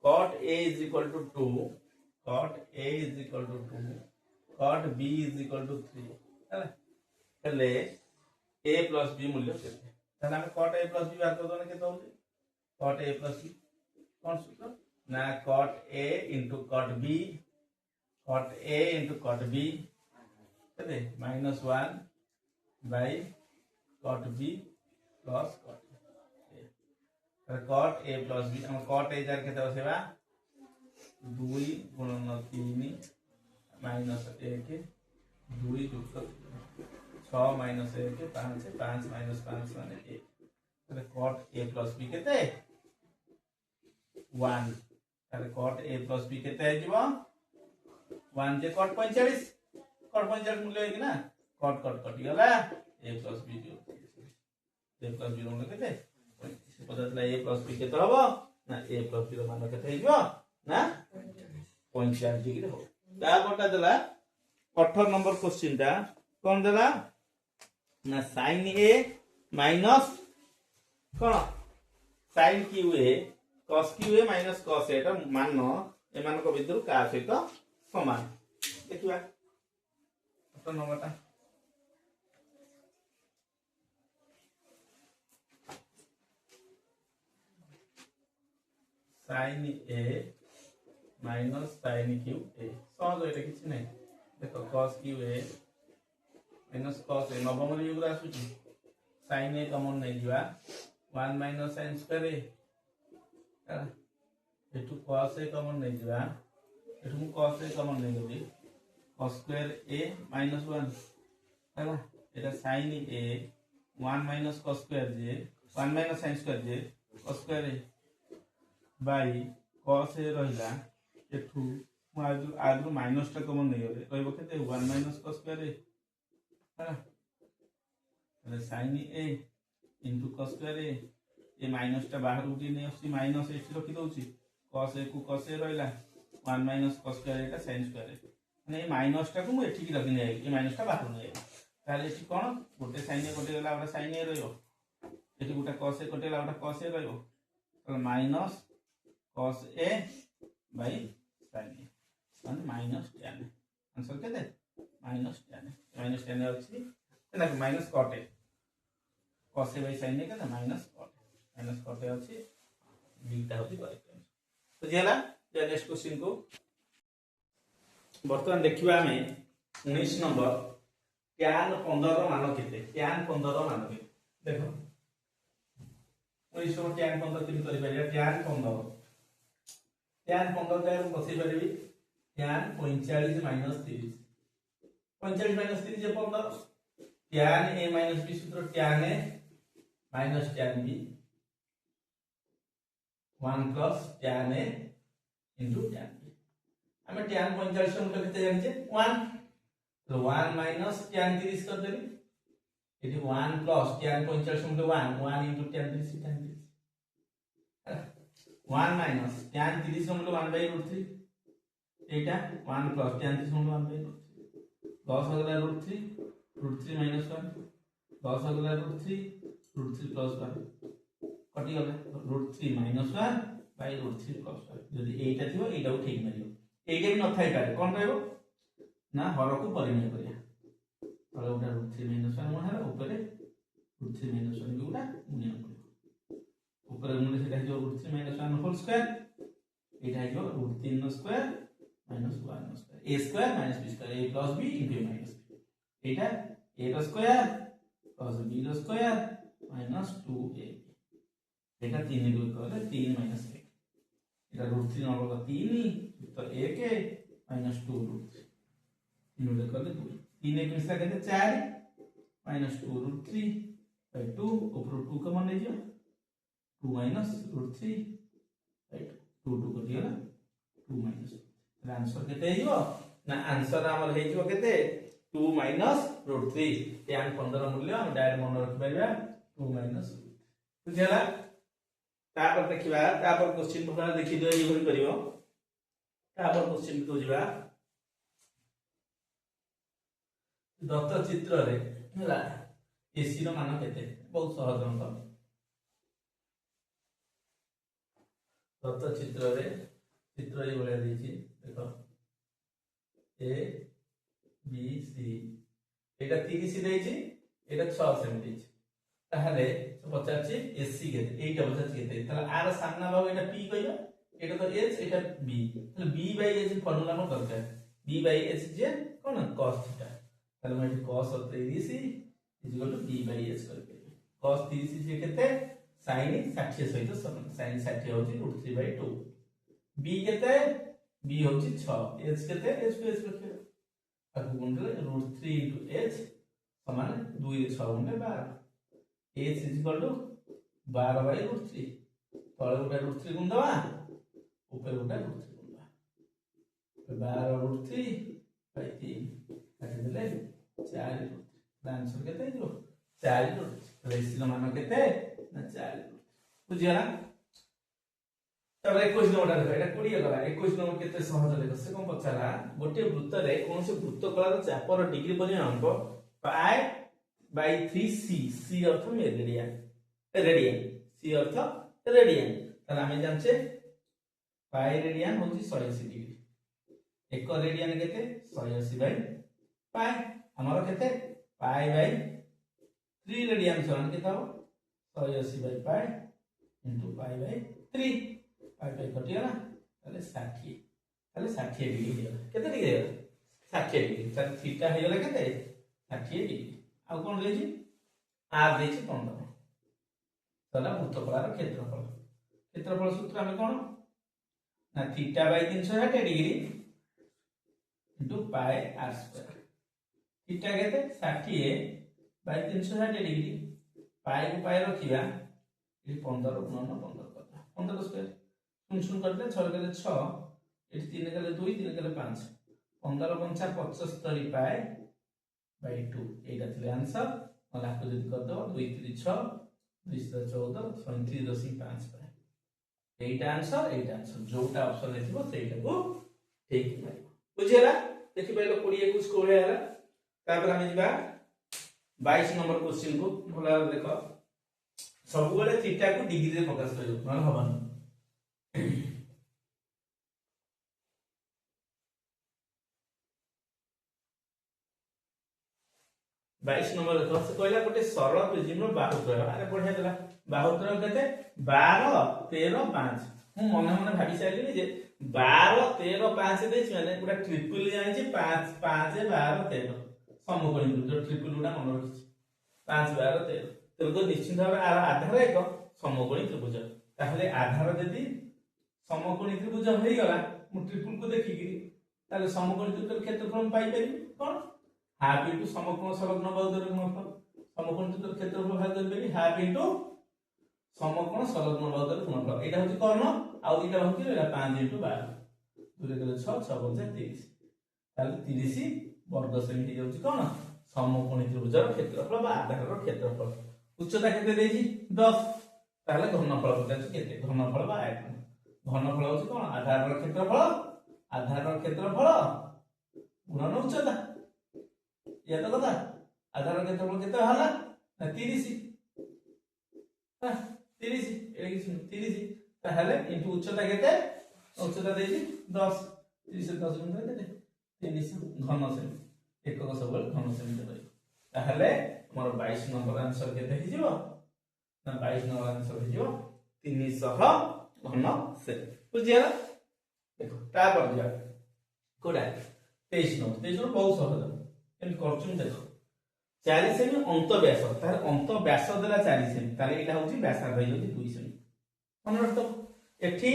cot a is equal to 2, cot a is equal to 2, cot b is equal to 3 हैला, तले a plus b मूल्य केते, तले हम cot a plus b बात करतो ने केते होउची cot a plus b कोन सूत्र ना cot a into cot b, cot a into cot b केते -1 by cot b plus cot cot a plus b, हम cot a जार केते बसेबा 2 गुणन 3 माइनस 1 2 युक्त 6 माइनस 1 5 5 माइनस 5 माने 1, तले cot a plus b केते 1, तले cot a plus b केते आइबो 1 जे cot 45 मूल्य है कि ना cot कट गला a plus b जो a plus b मूल्य केते पता चला a plus b केते हबो ना a plus b रो मान केते आइबो ना 45 डिग्री हो। तापरटा देला 18 नंबर क्वेश्चन ता कोन देला ना sin a minus cone sin q a cos q a minus cos a टा मान ए मान को बिंदु का सहित समान देखिबा 18 नंबर ता sin a minus sin q a सहज एटा किछि नै देखो cos q a minus cos a नवम रे युगरा आसुची sin a कमन नै जिवा 1 minus sin square a एटु cos a कमन नै जिवा एटु cos a कमन नै गली cos square a minus 1 हैला एटा sin a 1 minus cos square j 1 minus sin square j cos square a by cos a रहिला एठू आदु माइनस टा कमन नै गले कहबो केते 1 minus cos square a है sin a into cos square a ये minus टा बाहर उठी नहीं आसी माइनस एठी रखि दउची cos a को cos a रहला 1 माइनस cos स्क्वायर एटा sin स्क्वायर माने ये माइनस टा को मु एठी की रखि नै ये माइनस टा बाहर नै ताले एठी कोन गोटे sin a गोटे गला ओटा sin a रहयो एठी गोटा cos a गोटे गला ओटा cos a रहयो तो minus cos a by sin a माने माइनस tan आंसर केते माइनस tan अछि ना minus cot a cos a by sin a केते माइनस cot a अछि बीटा होती करेक्ट आंसर तो जेला जे नेक्स्ट क्वेश्चन को वर्तमान देखिबा हमें 19 नंबर tan 15 मान केते tan 15 मान केते देखो 19 नंबर tan 15 किन करि परिया tan 15 का बसै परबी tan 45 - 30 45 - 30 J 15 tan a - b सूत्र tan a - tan b 1 plus tan a into tan b हमें tan 45 मूल्य केते जानि 1 तो 1 minus tan 30 कर देबी एठी 1 plus tan 45 मूल्य 1 into tan 30 tan 30 1 minus tan 30 मूल्य 1/√3 एटा 1 plus tan 30 मूल्य 1/√3 10 अगला √3 minus 1 10 अगला √3 plus 1 कटी गला √3 minus 1 by √3 plus 1 यदि एटा थिबो एटा को ठीक मारियो एटा भी न थाई पारे कोन कहबो ना हर को परिमेय करिया तले उटा √3 minus 1 मोहर ऊपर √3 minus 1 भी उटा गुणिया करियो ऊपर गुणिया सेटा जो √3 minus 1 होल स्क्वायर एटा जो √3 नो स्क्वायर minus 1 नो square a square minus b square a plus b into a minus b एटा a रो स्क्वायर plus b रो स्क्वायर minus 2a एटा 3 को करे 3 minus 1 एटा √3 नंबर 3 तो 1 minus 2 √3 तीन को करे 2 3 एक मिसला कहते 4 minus 2 √3 by 2 ऊपर 2 का मान लीजिए 2 minus √3 by 2 2 को दिया 2 minus तो आंसर केते हियो ना आंसर हमर हे जो केते 2 minus √3 tan 15 मूल्य हम डायरेक्ट मन रख परिबा 2 minus बुझला तापर देखिबा तापर क्वेश्चन भरा देखि दियो ई भरि करियो तापर क्वेश्चन को जिबा दत्त चित्र रे हला एसी रो मान केते बहुत सहज अंक दत्त चित्र रे चित्र ए बले देछि देखो ए बी सी एटा 30 देछि एटा 6 सेम देछि ताहले पचाछि एसी केते एटा पचाछि केते तला आर सामना भाग एटा पी कहियो एटा तो एच एटा बी तले बी बाय एच फार्मूला म दरकार बी बाय एच जे कोन cos थीटा तले म cos 30 = b बाय एच करके cos 30 जे केते sin 60 सहित समान sin 60 होची √3/2 b केते b होची 6 h केते h पे h रखे ताकू गुणले √3 * h समान 2 रे 6 गुणले 12 h = 12/√3 तळे उटा √3 गुण दवा ऊपर उटा √3 गुण दवा 12√3/3 काटी देले 4 आंसर केते हियो 4 रेसिल मान केते ना 4 बुझिया तबे 21 नंबर देखा एटा 20 गला 21 नंबर केते सहज देखो से कोन पछाला गोटे वृत्त रे कोन से वृत्त कलार चापर डिग्री परिमाण पाई by 3c c earth radian c earth radian ताला हमें जानछे पाई रेडियन होची 180 डिग्री एक रेडियन केते 180 बाय पाई हमर केते पाई बाय 3 रेडियन समान केते हो 180 by pi into pi by 3 pi by कटिया ताले 60 ताले 60 डिग्री केते डिग्री 60 डिग्री ताले थीटा हे गेला केते 60 डिग्री आ कोन लेजी आर देछि 15 तला वृत्तकलार क्षेत्रफल सूत्र हमें कोन ना theta by 360 degree into pi R square theta केते 60 बाय 360 डिग्री पाई को पाई रखिया ये 15 गुणन 15 करता 15 स्क्वायर सुन सुन करले 6 केले 6 एठी 3 केले 2 3 केले 5 15 5 75 पाई बाय 2 एटा थिले आंसर मला को जदी कर दो 2 3 6 2 7 14 37.5 पाए एटा आंसर जोटा ऑप्शन रे थिबो सेटा को ठीक पाए बुझिला देखि पहले 20 21 को होला तापर हम जिबा 22 नंबर क्वेश्चन को भला देखो सब बेले थीटा को डिग्री रे प्रकाश करियो न हबन 22 नंबर देखो से कहला गोटे सरल प्रिज्म रो बाहुत्रय अरे बढ़िया देला बाहुत्रय केते 12 13 5 मु मने मने भाबी साइलिनी जे 12 13 5 देछि माने पूरा ट्रिपल जानि 5 5 12 13 समकोणी जो ट्रिपल गुडा मन रखिछि 5 12 13 तो निश्चित भाबे आधार एक समकोणी त्रिभुज ताहले आधार यदि समकोणी त्रिभुज होई गला मु ट्रिपल को देखि कि ताले समकोणी त्रिभुज क्षेत्रफल पाई परिबी कोन हाफ इनटू समकोण संलग्न बाहुद्वय गुणफल समकोण त्रिभुज क्षेत्रफल भाग करबेनी हाफ इनटू समकोण संलग्न बाहुद्वय गुणफल एटा होची कर्ण आउ दिटा होची एटा 5 इनटू 12 दुरे गले 6 6 बजे 30 ताले 30 वर्ग सेमी हे जाउची कोन समकोणी त्रिभुजर क्षेत्रफल बा आधारर क्षेत्रफल उच्चता केते देछि 10 ताले घनफल पचाछि केते घनफल बा आयतन घनफल होची कोन आधारर क्षेत्रफल गुणन उच्चता ये तो कथा आधार क्षेत्रफल केते हला ना 30 हां 30 एकी सुन 30 ताहले इनटू उच्चता केते उच्चता देछि 10 30 से 10 गुण केते 30 घन सेमी एकक सबल घन सेमी देबै ताहले हमर 22 नंबर आंसर केते हि जिवो ना 22 नंबर आंसर हि जिवो 300 घन सेमी बुझिया देखो ता पर दिया कोडा 23 नंबर बहुत सहज एम करचुन देखो 4 सेमी अंत व्यास तार अंत व्यास देला 4 सेमी ताले एटा होची व्यासार्ध होई जति 2 सेमी मन रखतो एठी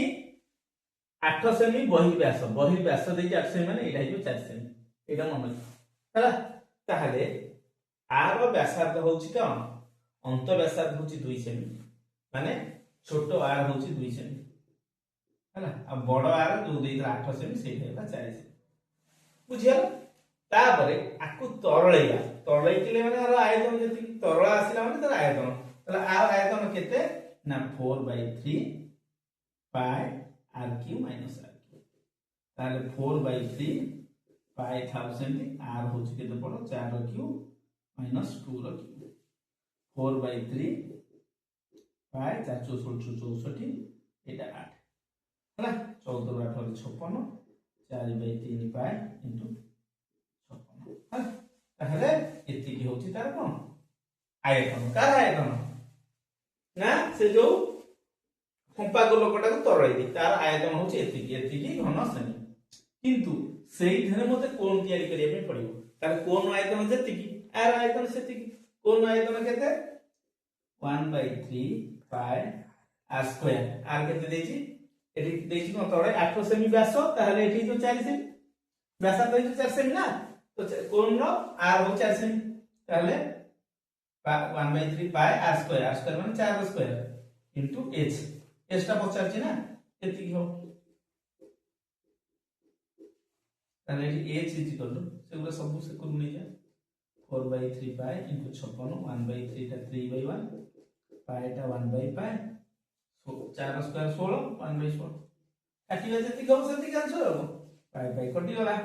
8 सेमी बहिर्व्यास देई 8 सेमी माने एटा हिजो 4 सेमी एटा मन हला ताहले आर व्यासार्ध होची कोन अंत व्यासार्ध होची 2 सेमी माने छोटो आर होची 2 सेमी हला आ बडो आर जो देइला 8 सेमी सेटा 4 सेमी बुझिया तापरे आकु तरळैले माने आर आयतन जति तरळ आसिला माने तर आयतन तला आर आयतन केते ना 4/3 पाई r³ - r³ ताले 4/3 पाई 1000 r होची केते पडो 4³ - 2³ 4/3 पाई 4 64 एटा 8 हला 14 8 56 4/3 पाई इनटू ताहले एति की होची तार कोन आयतन का आयतन ना से जो पंपा गोलकटा को तरळै दी तार आयतन होची एति की घन सेमी किंतु सेई धने मते कोन तयारी करिया पे पड़िबो तार कोन आयतन जति की आर आयतन सेति की कोन आयतन केते 1/3 पाई r² r केते देछि एठी देछि न तळे 8 सेमी व्यास ताहले एठी तो 4 सेमी व्यास तो 4 सेमी ना तो कोन रो r हो 4 सेमी ताले 1/3 पाई r² माने 4 स्क्वायर इनटू h h ता पचार छी ना केति हो ताले h इज इक्वल टू सेगुला सब से कोन नै जा 4/3 पाई इनटू 56 1/3 ता 3/1 पाई ता 1/पाई 4 स्क्वायर 16 1/16 काटिला जति गौ सति आंसर हो पाई पाई कटि गला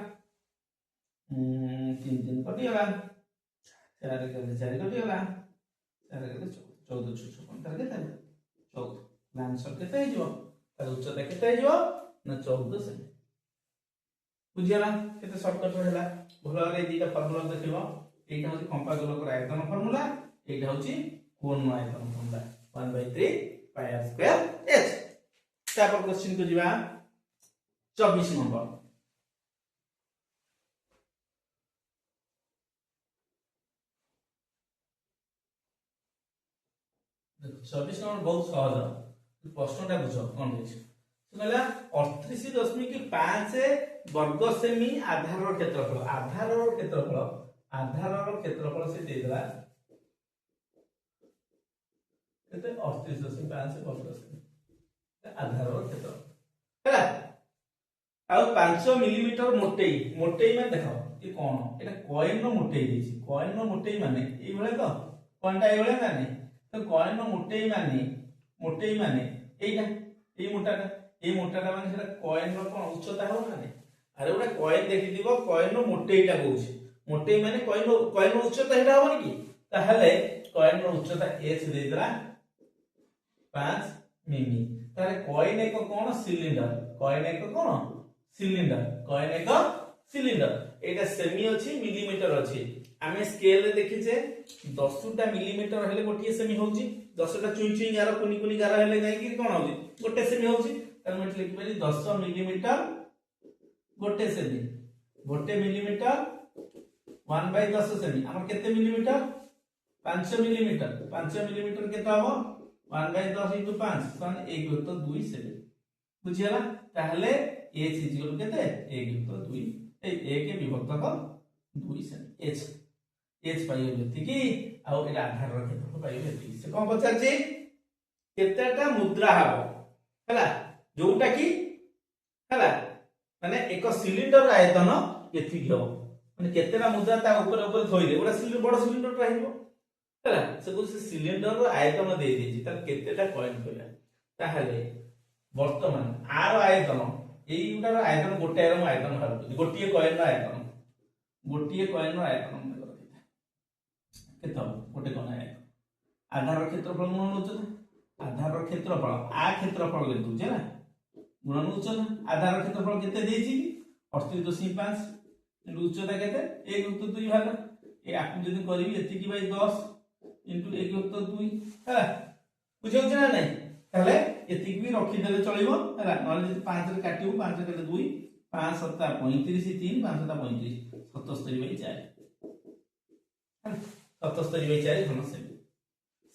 3 3 कटि गला 4 गले 4 कटि गला 4 गले 14 56 तार केते 14 आंसर केते हिजो तार उच्चता केते हिजो ना 14 सेमी बुझियाला केते शॉर्टकट होला भलो रे दीटा फार्मूला देखिबो एटा होची कंपा गोलकर आयतन फार्मूला एटा होची कोण आयतन फार्मूला 1/3 पाई r² h तापर क्वेश्चन को जिबा 24 नंबर देखो 24 नंबर बहुत सहज प्रश्नटा बुझो कोन देछि तो कहला 38.5 वर्ग सेमी आधारर क्षेत्रफल से देला केते 38.5 वर्ग सेमी आधारर क्षेत्रफल हैला आ 5 मिलीमीटर मोटेई में देखो ये कौन एटा कॉइन रो मोटेई देछि कॉइन रो मोटेई माने एई भले तो कॉइनटा एई भले ना नहीं तो कॉइन रो मोटेई माने एइटा एई मोटाटा माने सेटा कॉइन रो कोन उच्चता हो ना नहीं अरे ओटा कॉइन देखि दिबो कॉइन रो मोटेईटा कहूछि मोटेई माने कॉइन रो उच्चता हेटा होबो कि ताहले कॉइन रो उच्चता h दे दिला 5 मिमी तारे कॉइन एक कोन सिलिंडर कॉइन एक कोन सिलिंडर एटा सेमी अछि मिलीमीटर अछि आमे स्केल रे देखिछे 10 टा मिलीमीटर हेले गोटिए सेमी होउची 10 टा चुई गार कुनी गार हेले जाई कि कोन होउची गोटे सेमी होउची त हम लिखि पारी 10 मिलीमीटर गोटे मिलीमीटर 1/10 सेमी हमर केते मिलीमीटर 5 मिलीमीटर केते हबो 1/10 * 5 सन 1/2 सेमी बुझियला ताहले h इक्वल केते 1/2 1 विभक्त 2 सेमी h पाइयो जति कि आ एटा आधार रो क्षेत्रफल पाइयो जति से कोन पचार छी केतेटा मुद्रा हबो हला जोटा कि हला माने एक सिलिंडर आयतन केति हो माने केतेटा मुद्रा ता ऊपर थोइले ओडा सिलिंडर बड़ सिलिंडर रहइबो हला से को से सिलिंडर रो आयतन दे देछि त केतेटा कॉइन होइला ताहले वर्तमान आर आयतन एइटार आयतन गोटे रो आयतन हरु गोटिए कॉइन रो आयतन मन कर दिता केतो गोटे कोन आयतन आधार रो क्षेत्रफल गुणन उच्चता आधार रो क्षेत्रफल आ क्षेत्रफल ले दुजे ना गुणन उच्चता आधार रो क्षेत्रफल केते देछि 38.5 उच्चता केते 1/2 भाग ए आकु जदी करबी एति की बाय 10 * 1/2 हला बुझौ ना नहीं ताले एति भी रखि देले चलिबो हला नले जदी 5 रे काटिबो 5 रे 2 5 7 35 3 5 7 35 77/4 77/4 घन सेमी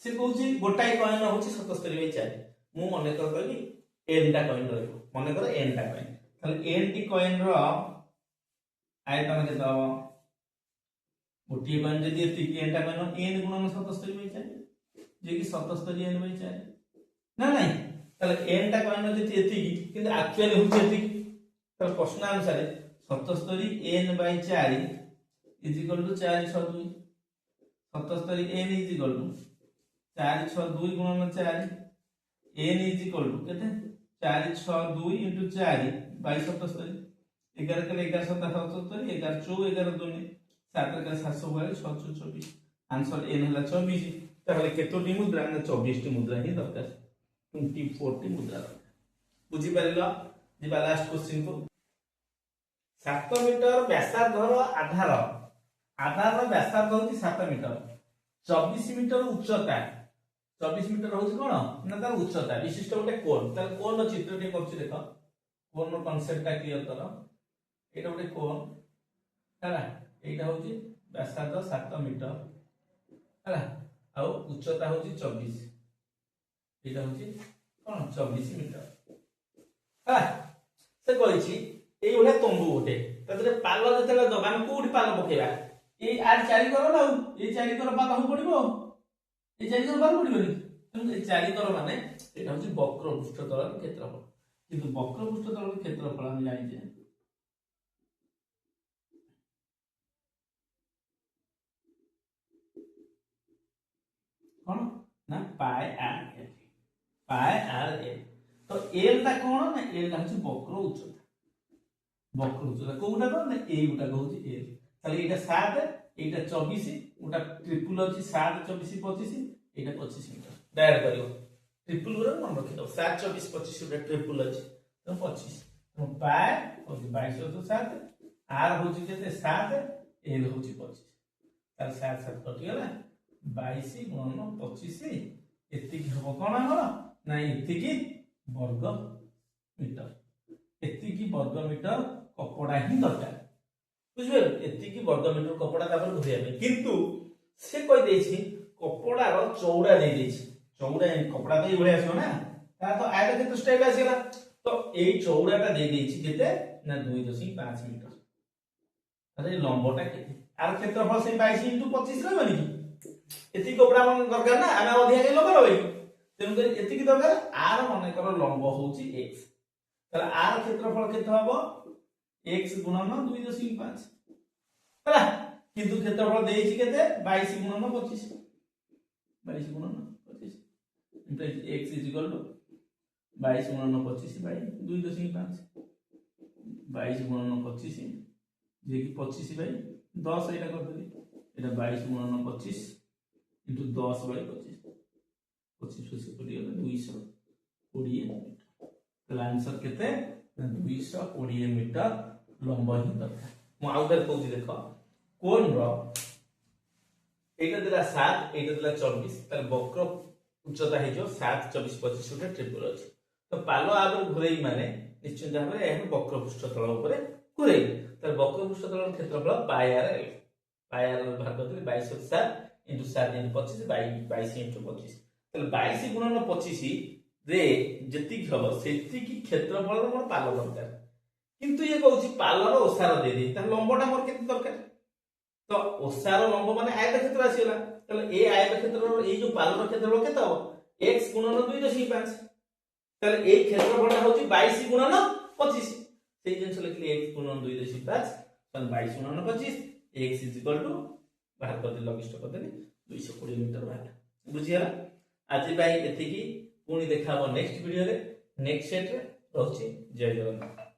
से कहूची गोटाई कॉइन होची 77/4 मु मने कर कहबी n टा कॉइन रहइबो मने कर n टा कॉइन ताले n टी कॉइन रो आयतन के दबो गोटी कॉइन जदी एति n टा कॉइन n गुणन 77/4 जे कि 77/4 ना नहीं ताले n टा कॉइन जदी एति किंतु एक्चुअली होची एति ताले प्रश्न अनुसार 77n/4 = 4/2 77n = 4/2 गुणन 4 n केते 4/2 * 4 / 77 11 के 11 7 77 11 4 11 2 7 के 742 6 24 आंसर n हला 24 ताहले केतोटी मुद्रा ना 24 टी मुद्रा ही दरकार 24 टी मुद्रा बुझी परिलो दिबा लास्ट क्वेश्चन को 7 मीटर व्यासार्धर आधार व्यासार्ध होची 7 मीटर 24 मीटर उच्चता 24 मीटर होची कोन ना तार उच्चता विशिष्ट गोटे कोन तार कोन चित्र के करछि देखो कोन रो कांसेप्ट ता क्लियर करो एटा गोटे कोन हला एटा होची व्यासार्ध 7 मीटर हला आ उच्चता होची 24 एटा होची कोन 24 मीटर हला से कहिछि एई ओडा तंबू गोटे ततरे पालो जतेला दबान कोठी पालो पकेबा ए आर चारि कर ना ए चारि कर पालो हो पड़िबो ए चारि कर पालो पड़िबो नि ए चारि कर माने एटा होची वक्र पृष्ठतल क्षेत्रफल किंतु वक्र पृष्ठतल क्षेत्रफल हम जानि जे कोन ना पाई आर एल तो एल ता कोन ना एल ता होची वक्र उच्चता कोउटा तो ना ए उटा कहूची एल ताले एटा 7 एटा 24 उटा ट्रिपल अछि 7 24 25 एटा 25 मीटर डायरेक्ट करियो ट्रिपल गुरा मन रखि दो 7 24 25 उटा ट्रिपल अछि तो 25 तो पाई होची 22 तो 7 आर होची केते 7 एल होची 25 ताले 7 7 कटि गेला 22 गुणन 25 एति की हबो कोन हमर ना एति की वर्ग मीटर एति की वर्ग मीटर कपड़ा ही दरकार बुझबे एति की वर्ग मीटर कपड़ा तापर धरिया पे किंतु से कहि देछि कपड़ा रो चौड़ा दे देछि चौड़ा कपड़ा तो इबळे आसो ना ता तो आयत केते स्टाइल आसीला तो एई चौड़ाटा दे देछि केते ना 2.5 मीटर अरे लंबटा केते आर क्षेत्रफल से 22 * 25 रहबनी की एति कपड़ा मन दरकार ना आमे अधिया के लगा रहबै तेनु कर एति की दरकार आर माने कर लंब होछि x तला आर क्षेत्रफल केते हबो x गुणन 2.5 ହେଲା କିନ୍ତୁ ক্ষেত্রফল ଦେଇଛି କେତେ 22 ଗୁଣନ 25 22 ଗୁଣନ 25 implies x is equal to 22 গুণন 25 বাই 2.5 22 গুণন 25 যে কি 25 বাই 10 এটা করতে এটা 22 গুণন 25 ইনটু 10 বাই 25 25 से कटी गला 220 मीटर তাহলে आंसर केते 220 मीटर लंबा ही दरकार मु आउटर कहूची देख कोन रो एटा दिला 7 एटा दिला 24 तार वक्र उच्चता हे जो 7 24 25 उठे ट्रिपल अछि तो पालो आबर घुरेई माने निश्चित भाबरे एहन वक्र पृष्ठ तल ऊपर घुरेई तार वक्र पृष्ठ तल क्षेत्रफल पाई आर भाग करते 22 7 into 7 into 25 by 22 into 25 তাহলে 22 গুণন 25 রে যেতিকি হবো সেতিকি ক্ষেত্রফল মোর পালো দরকার কিন্তু ইয়ে কହୁଛି পালর ওসার দেই দেই তাহলে লম্বটা মোর কেতে দরকার তো ওসার লম্ব মানে আয়তক্ষেত্র আসিলা তাহলে এই আয়তক্ষেত্রর এই যে পালর ক্ষেত্রফল কেতে হবে x গুণন 2.5 তাহলে এই ক্ষেত্রফলটা হচ্ছে 22 গুণন 25 সেই জিনিস লিখলি x গুণন 2.5 তাহলে 22 গুণন 25 x इज इक्वल टू बाहर कर दे लगिष्ट कर दे 220 मीटर बाहर बुझिया आज भाई एतिकी पुणी देखा नेक्स्ट वीडियो रे नेक्स्ट सेट रे रहउची जय जगन्नाथ।